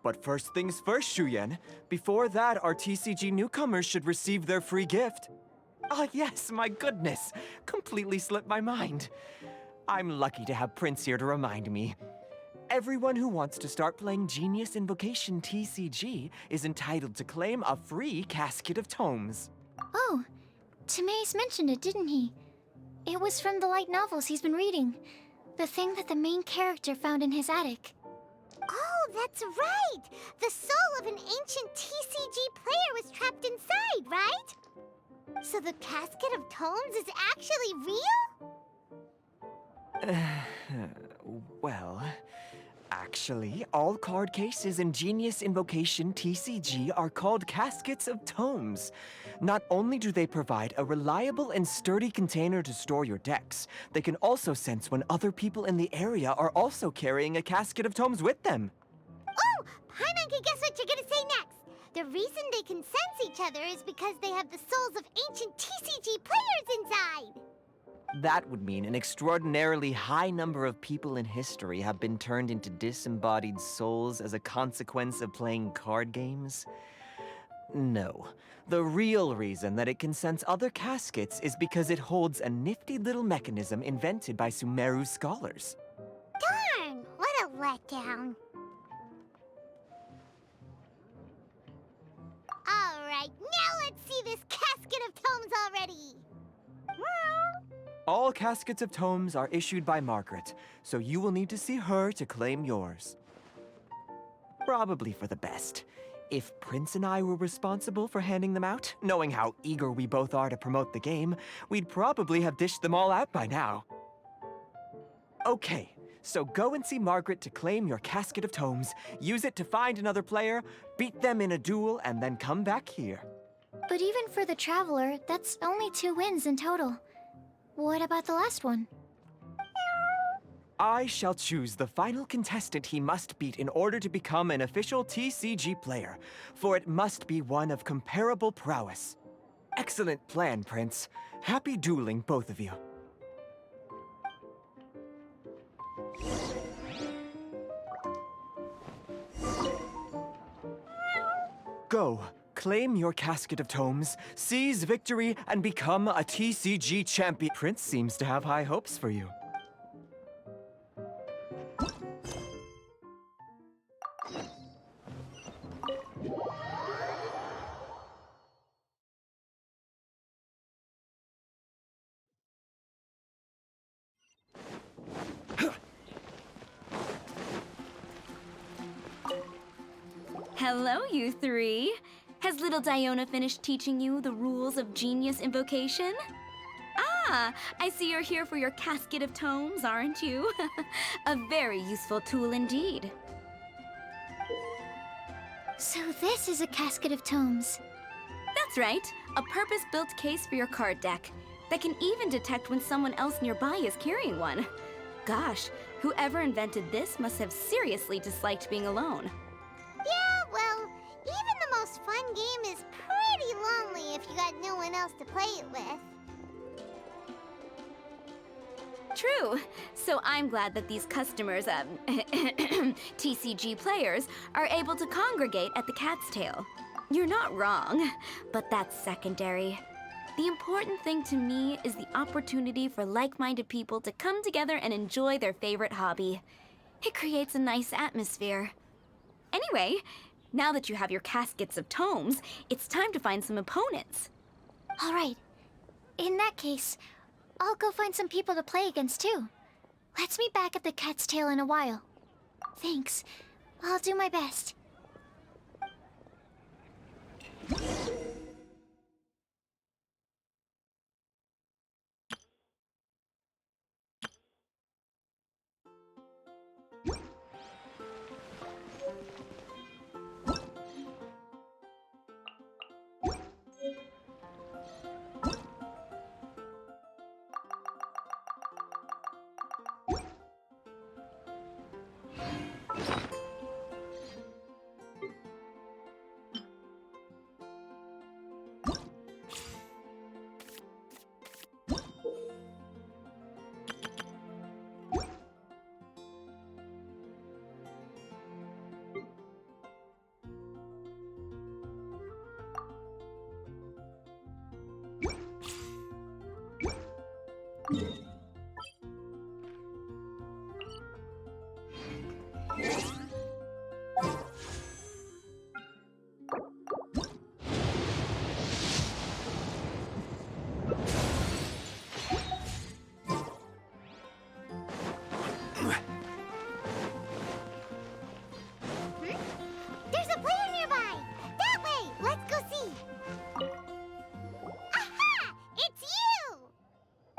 But first things first, Shuyen. Before that, our TCG newcomers should receive their free gift. Ah, yes, my goodness. Completely slipped my mind. I'm lucky to have Prince here to remind me. Everyone who wants to start playing Genius Invocation TCG is entitled to claim a free casket of tomes. Oh, Timaeus mentioned it, didn't he? It was from the light novels he's been reading. The thing that the main character found in his attic. Oh, that's right! The soul of an ancient TCG player was trapped inside, right? So the casket of tomes is actually real? Well, actually, all card cases in Genius Invocation TCG are called caskets of tomes. Not only do they provide a reliable and sturdy container to store your decks, they can also sense when other people in the area are also carrying a casket of tomes with them. Oh, Paimon can guess what you're gonna say next. The reason they can sense each other is because they have the souls of ancient TCG players inside. That would mean an extraordinarily high number of people in history have been turned into disembodied souls as a consequence of playing card games. No. The real reason that it can sense other caskets is because it holds a nifty little mechanism invented by Sumeru's scholars. Darn, what a letdown. Alright, now let's see this casket of tomes already. All caskets of tomes are issued by Margaret, so you will need to see her to claim yours. Probably for the best. If Prince and I were responsible for handing them out, knowing how eager we both are to promote the game, we'd probably have dished them all out by now. Okay, so go and see Margaret to claim your casket of tomes, use it to find another player, beat them in a duel, and then come back here. But even for the Traveler, that's only 2 wins in total. What about the last one? I shall choose the final contestant he must beat in order to become an official TCG player, for it must be one of comparable prowess. Excellent plan, Prince. Happy dueling, both of you. Go, claim your casket of tomes, seize victory, and become a TCG champion. Prince seems to have high hopes for you. Hello, you three. Has little Diona finished teaching you the rules of Genius Invocation? Ah, I see you're here for your casket of tomes, aren't you? A very useful tool indeed. So this is a casket of tomes. That's right, a purpose-built case for your card deck that can even detect when someone else nearby is carrying one. Gosh, whoever invented this must have seriously disliked being alone. Yeah, well, even the most fun game is pretty lonely if you got no one else to play it with. True. So I'm glad that these customers, TCG players, are able to congregate at the Cat's Tail. You're not wrong, but that's secondary. The important thing to me is the opportunity for like-minded people to come together and enjoy their favorite hobby. It creates a nice atmosphere. Anyway, now that you have your caskets of tomes, it's time to find some opponents. All right. In that case, I'll go find some people to play against too. Let's meet back at the Cat's Tail in a while. Thanks. I'll do my best.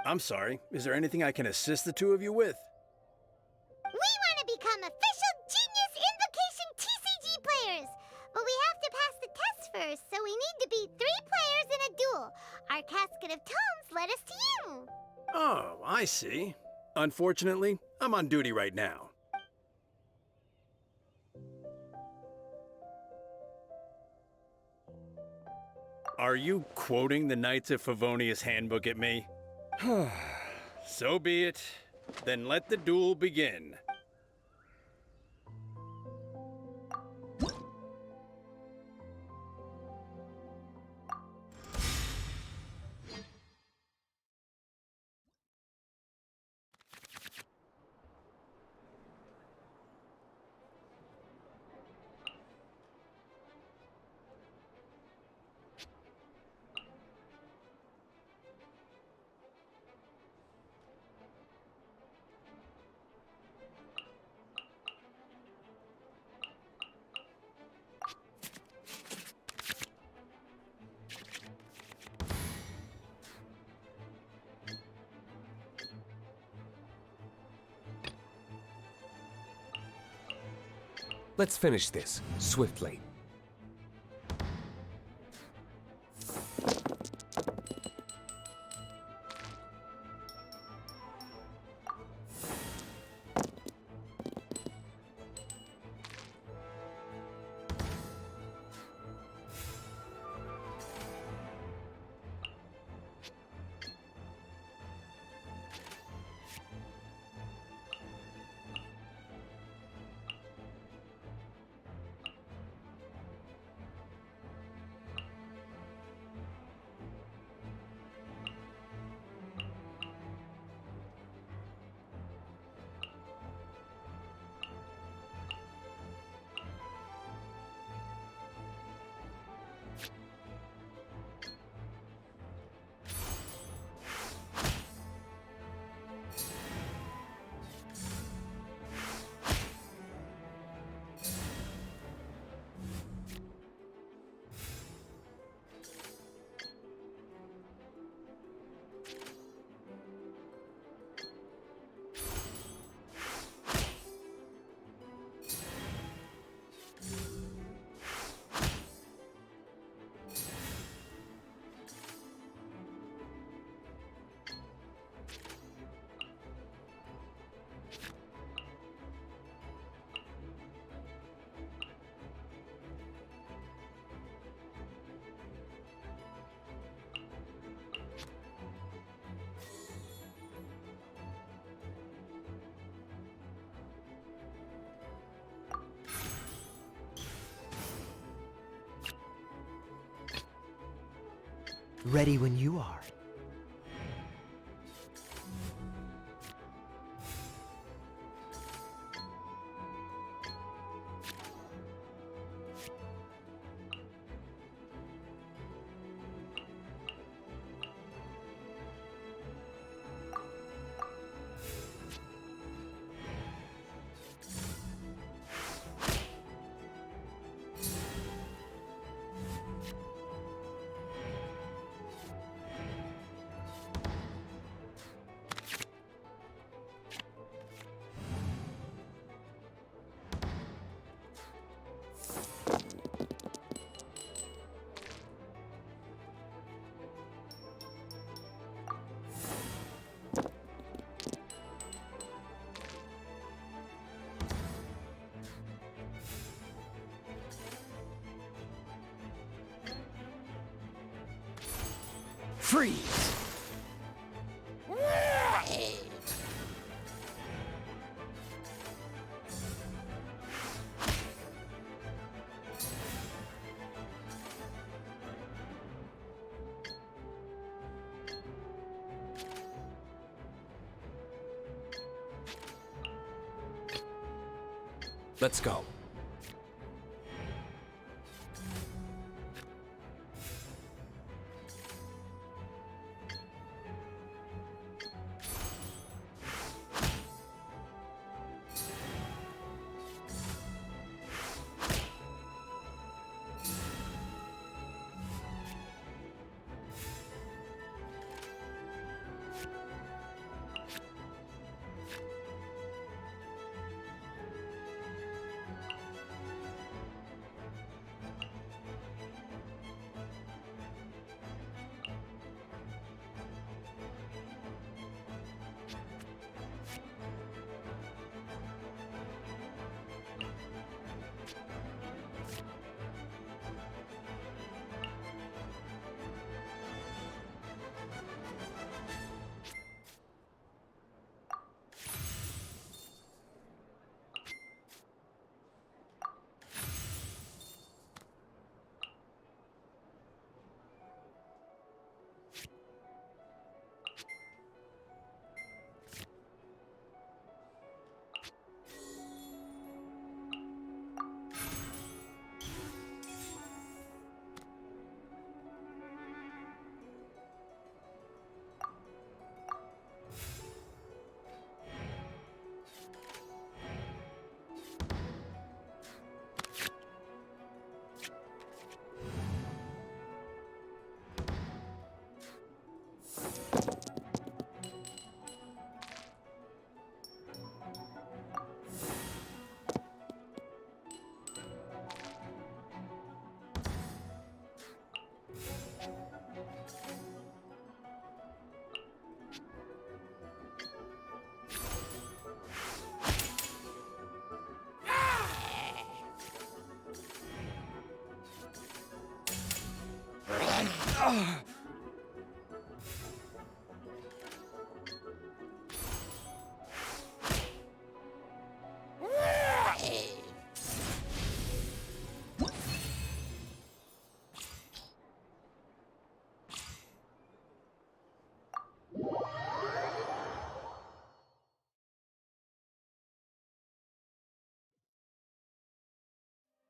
I'm sorry, is there anything I can assist the two of you with? We want to become official Genius Invocation TCG players! But we have to pass the test first, so we need to beat 3 players in a duel. Our casket of tomes led us to you. Oh, I see. Unfortunately, I'm on duty right now. Are you quoting the Knights of Favonius handbook at me? So be it. Then let the duel begin. Let's finish this, swiftly. Ready when you are. Freeze! Let's go.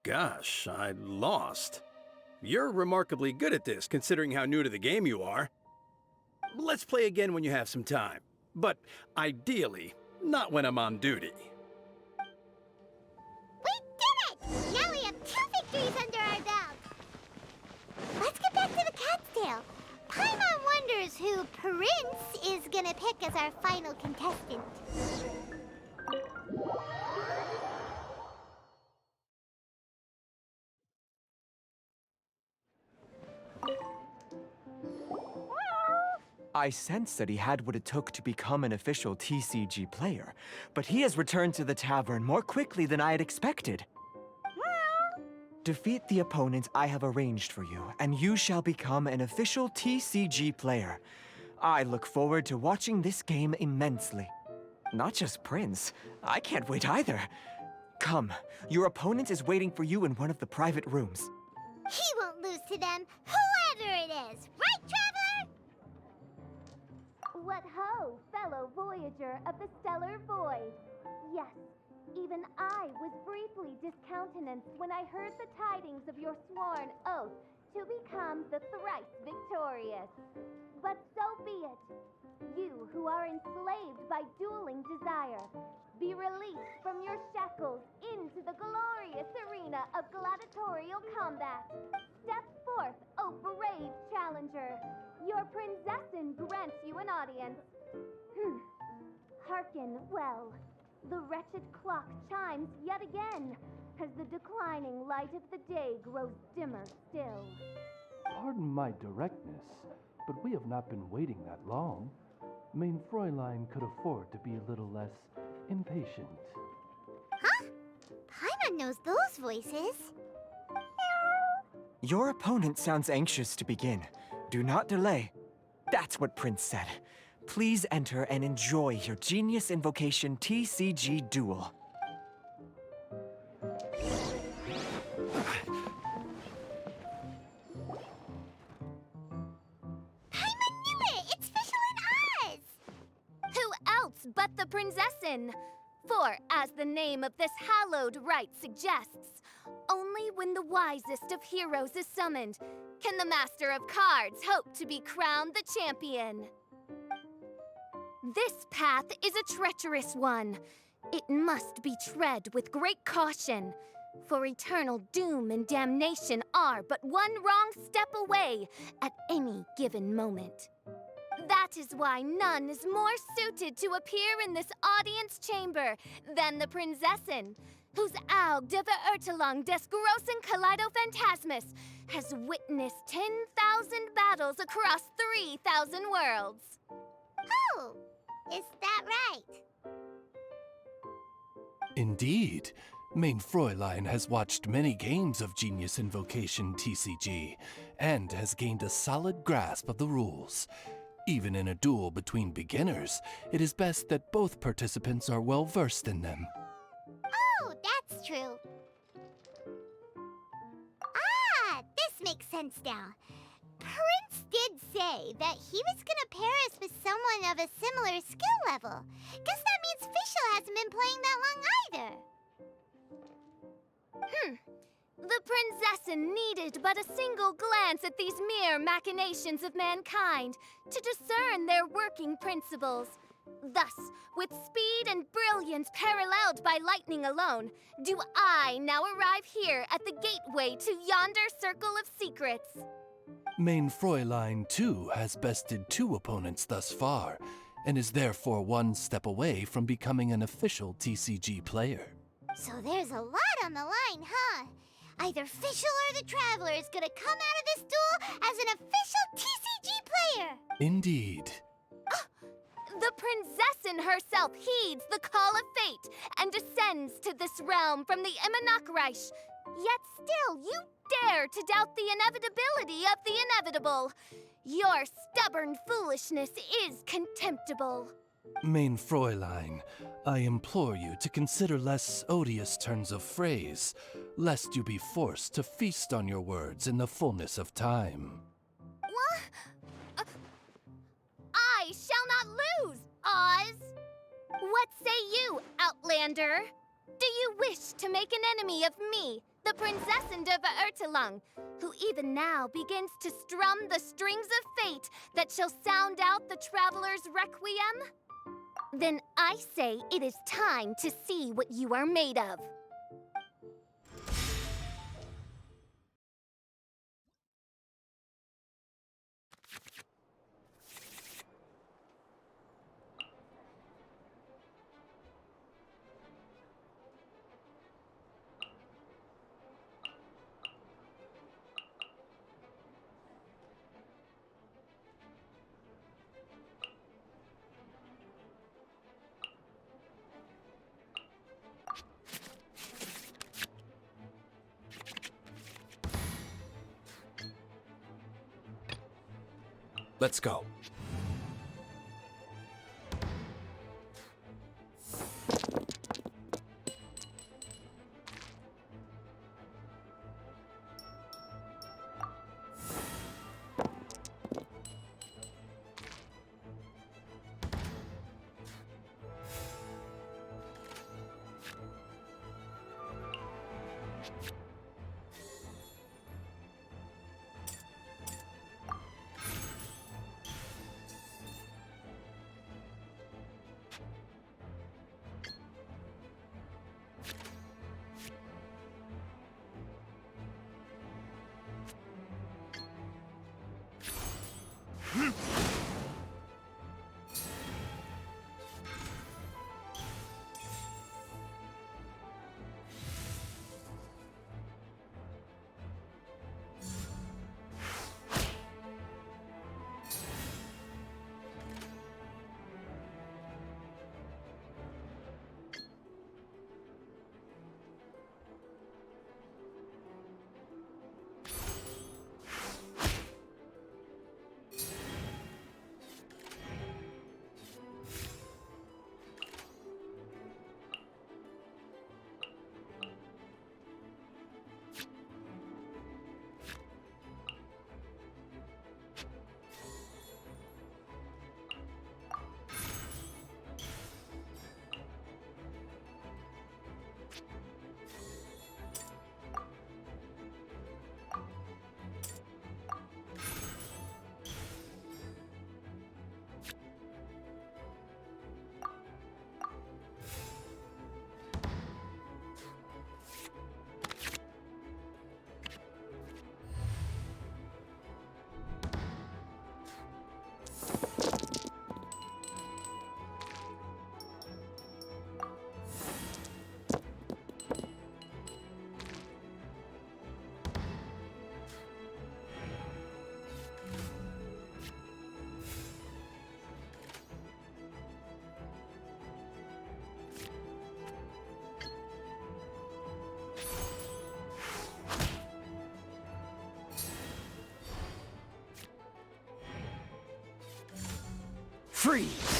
Gosh, I lost. You're remarkably good at this, considering how new to the game you are. Let's play again when you have some time. But ideally, not when I'm on duty. We did it! Now we have 2 victories under our belt. Let's get back to the cat's tail. Paimon wonders who Prince is gonna pick as our final contestant. I sensed that he had what it took to become an official TCG player, but he has returned to the tavern more quickly than I had expected. Defeat the opponent I have arranged for you, and you shall become an official TCG player. I look forward to watching this game immensely. Not just Prince. I can't wait either. Come, your opponent is waiting for you in one of the private rooms. He won't lose to them, whoever it is. Right, Traveler? What ho, fellow voyager of the stellar void! Yes, even I was briefly discountenanced when I heard the tidings of your sworn oath to become the thrice victorious. But so be it. You who are enslaved by dueling desire, be released from your shackles into the glorious arena of gladiatorial combat. Step forth, O brave challenger. Your princessin grants you an audience. Hearken well. The wretched clock chimes yet again, as the declining light of the day grows dimmer still. Pardon my directness, but we have not been waiting that long. Mein Fräulein could afford to be a little less impatient. Huh? Paimon knows those voices. Your opponent sounds anxious to begin. Do not delay. That's what Prince said. Please enter and enjoy your Genius Invocation TCG duel. Paimon knew it! It's Fischl and Oz! Who else but the princessin? For, as the name of this hallowed rite suggests, only when the wisest of heroes is summoned can the master of cards hope to be crowned the champion. This path is a treacherous one. It must be tread with great caution, for eternal doom and damnation are but one wrong step away at any given moment. That is why none is more suited to appear in this audience chamber than the princessin, whose Aug de Verurtelung des großen Kaleidophantasmus has witnessed 10,000 battles across 3,000 worlds. Oh, is that right? Indeed. Mein Fräulein has watched many games of Genius Invocation TCG, and has gained a solid grasp of the rules. Even in a duel between beginners, it is best that both participants are well versed in them. Oh, that's true. Ah, this makes sense now. Prince did say that he was gonna pair us with someone of a similar skill level. Guess that means Fischl hasn't been playing that long either. The princessin needed but a single glance at these mere machinations of mankind to discern their working principles. Thus, with speed and brilliance paralleled by lightning alone, do I now arrive here at the gateway to yonder circle of secrets. Mein Fräulein, too, has bested 2 opponents thus far, and is therefore one step away from becoming an official TCG player. So there's a lot on the line, huh? Either Fischl or the Traveler is gonna come out of this duel as an official TCG player! Indeed. The princessin herself heeds the call of fate and descends to this realm from the Immonakreich. Yet still, you dare to doubt the inevitability of the inevitable. Your stubborn foolishness is contemptible. Main Fräulein, I implore you to consider less odious turns of phrase, lest you be forced to feast on your words in the fullness of time. I shall not lose, Oz! What say you, Outlander? Do you wish to make an enemy of me, the Princessin de Vertelung, who even now begins to strum the strings of fate that shall sound out the traveler's requiem? Then I say it is time to see what you are made of. Let's go. Freeze!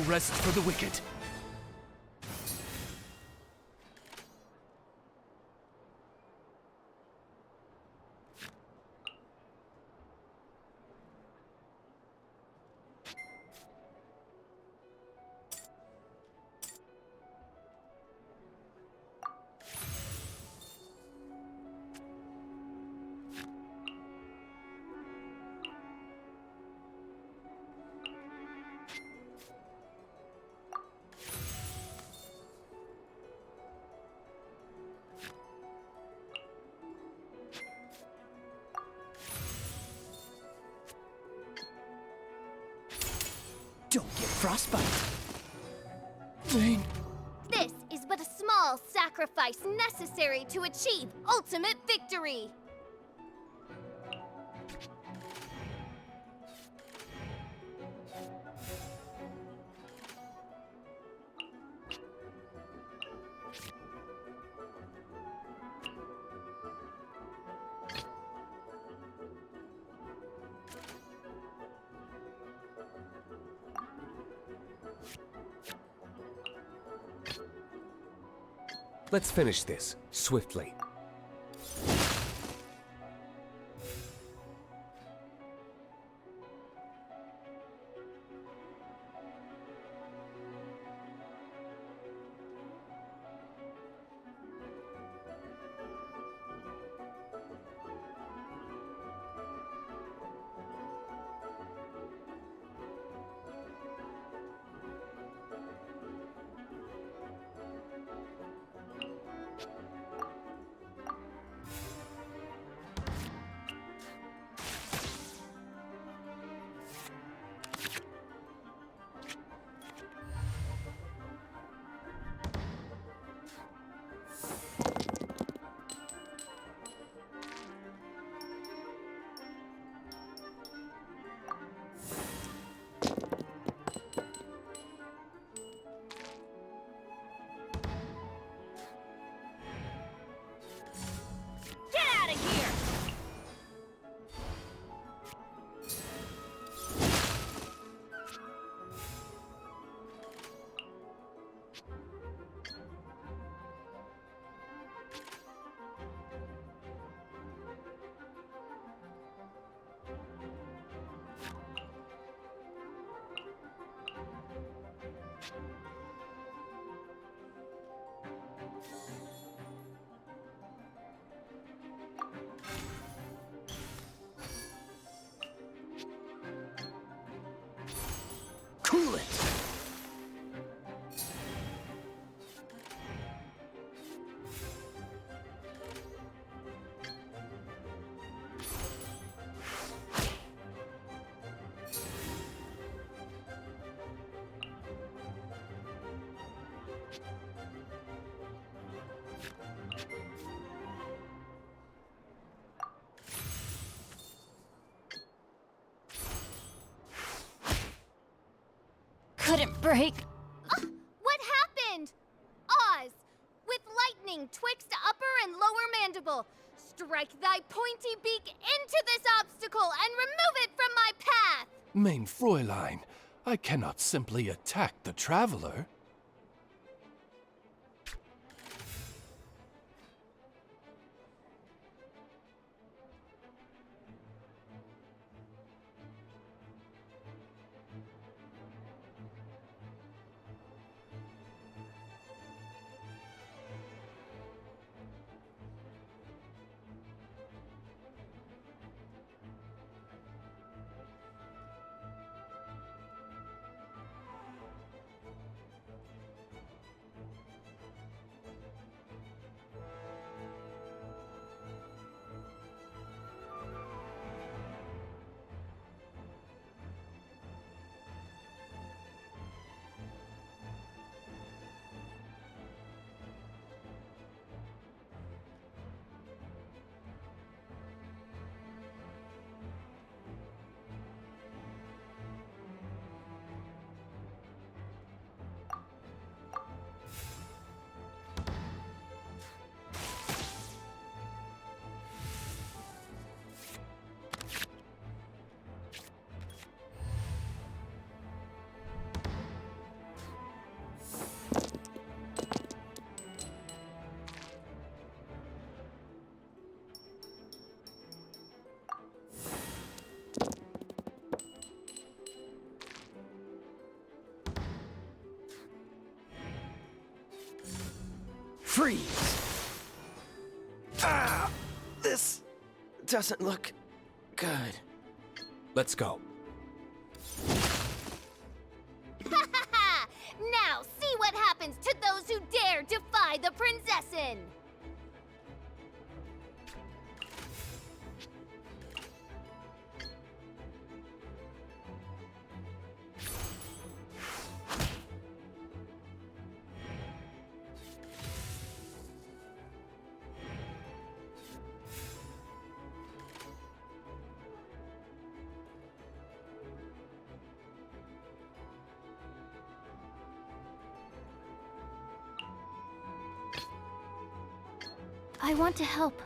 rest for the wicked. Don't get frostbite. Vayne. This is but a small sacrifice necessary to achieve ultimate victory. Let's finish this, swiftly. Cool it! Couldn't break. What happened? Oz, with lightning twixt upper and lower mandible, strike thy pointy beak into this obstacle and remove it from my path! Mein Fräulein, I cannot simply attack the traveler. Freeze! Ah! This doesn't look good. Let's go. Now see what happens to those who dare defy the Prinzessin! I want to help.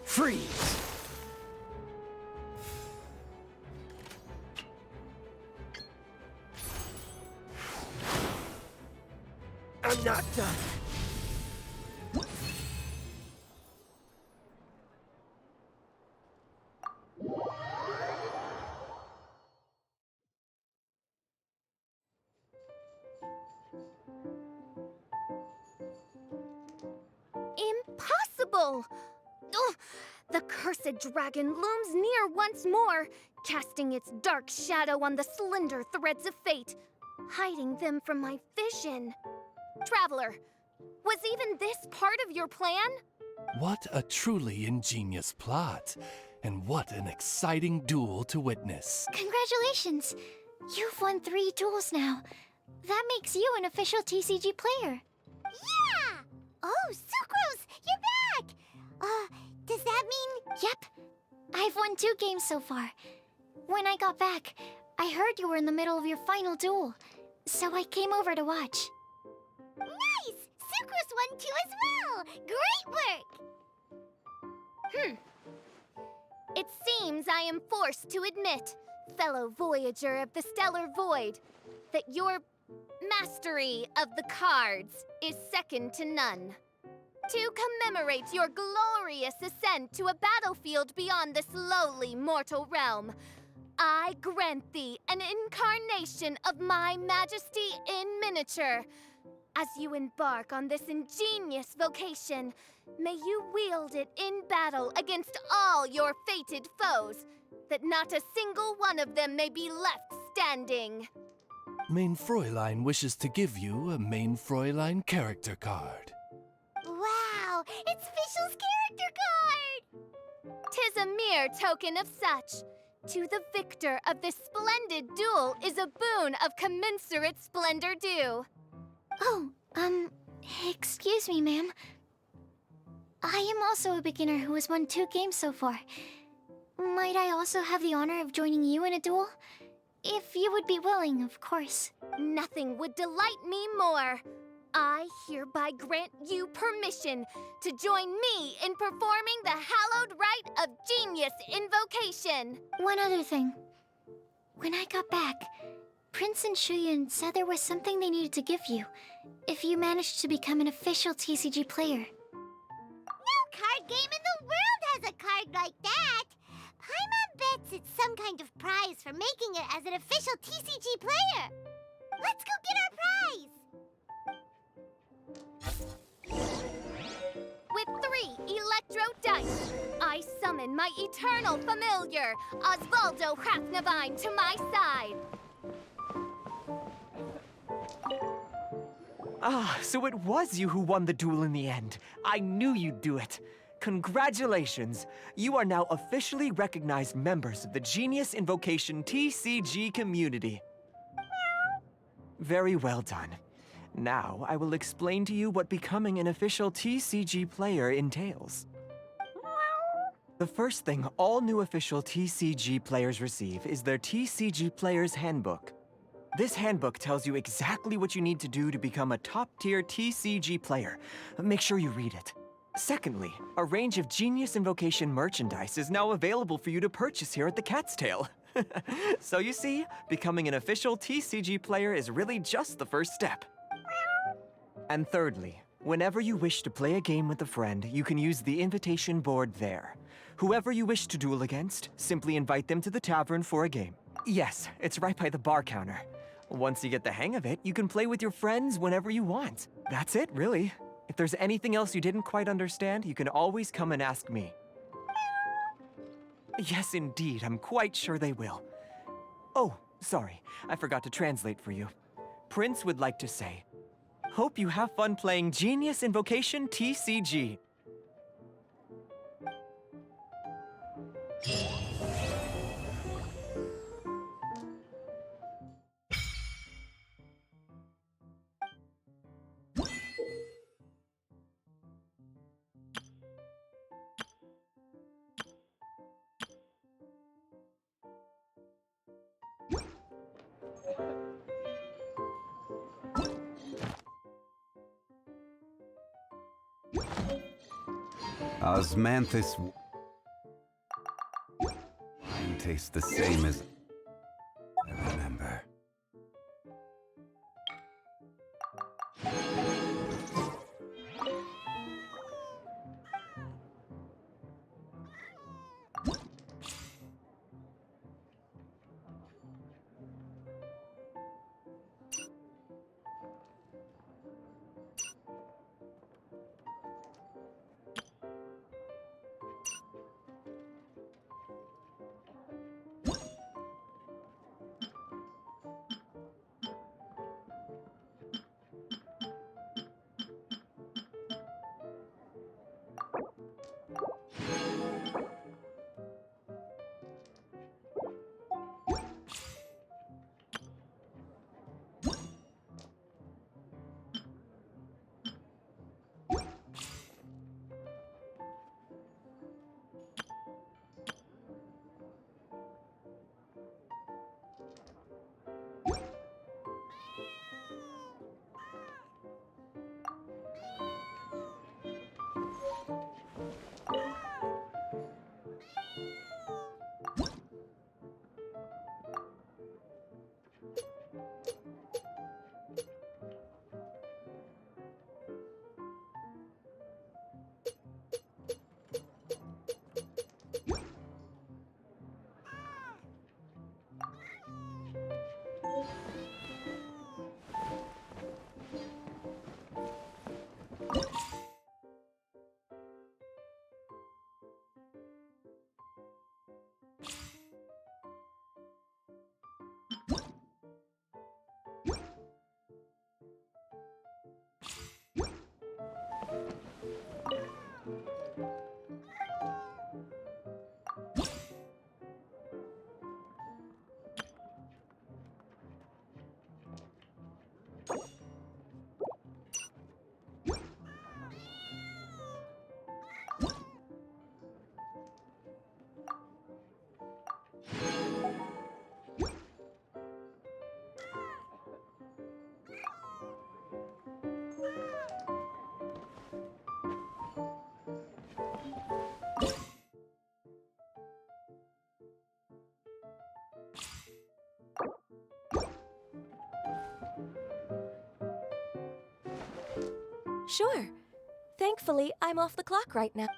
Freeze! I'm not done. Impossible! Ugh, the cursed dragon looms near once more, casting its dark shadow on the slender threads of fate, hiding them from my vision. Traveler, was even this part of your plan? What a truly ingenious plot. And what an exciting duel to witness. Congratulations! You've won 3 duels now. That makes you an official TCG player. Yeah! Oh, Sucrose, you're back! Does that mean... Yep. I've won 2 games so far. When I got back, I heard you were in the middle of your final duel. So I came over to watch. Nice! Sucrose won too as well! Great work! It seems I am forced to admit, fellow voyager of the stellar void, that your mastery of the cards is second to none. To commemorate your glorious ascent to a battlefield beyond this lowly mortal realm, I grant thee an incarnation of my majesty in miniature. As you embark on this ingenious vocation, may you wield it in battle against all your fated foes, that not a single one of them may be left standing. Main Fräulein wishes to give you a Main Fräulein character card. Wow! It's Fischl's character card! 'Tis a mere token of such. To the victor of this splendid duel is a boon of commensurate splendor due. Oh, excuse me, ma'am. I am also a beginner who has won 2 games so far. Might I also have the honor of joining you in a duel? If you would be willing, of course. Nothing would delight me more. I hereby grant you permission to join me in performing the hallowed rite of genius invocation. One other thing. When I got back, Prince and Shuyan said there was something they needed to give you if you managed to become an official TCG player. No card game in the world has a card like that! Paimon bets it's some kind of prize for making it as an official TCG player! Let's go get our prize! With 3 electro dice, I summon summon my eternal familiar, Osvaldo Hrafnavine, to my side. Ah, so it was you who won the duel in the end. I knew you'd do it. Congratulations! You are now officially recognized members of the Genius Invocation TCG community. Very well done. Now, I will explain to you what becoming an official TCG player entails. The first thing all new official TCG players receive is their TCG Player's Handbook. This handbook tells you exactly what you need to do to become a top-tier TCG player. Make sure you read it. Secondly, a range of Genius Invocation merchandise is now available for you to purchase here at the Cat's Tail. So you see, becoming an official TCG player is really just the first step. And thirdly, whenever you wish to play a game with a friend, you can use the invitation board there. Whoever you wish to duel against, simply invite them to the tavern for a game. Yes, it's right by the bar counter. Once you get the hang of it, you can play with your friends whenever you want. That's it, really. If there's anything else you didn't quite understand, you can always come and ask me. Yes, indeed, I'm quite sure they will. Oh, sorry, I forgot to translate for you. Prince would like to say, hope you have fun playing Genius Invocation TCG. Osmanthus wine tastes the same as I remember. Sure. Thankfully, I'm off the clock right now.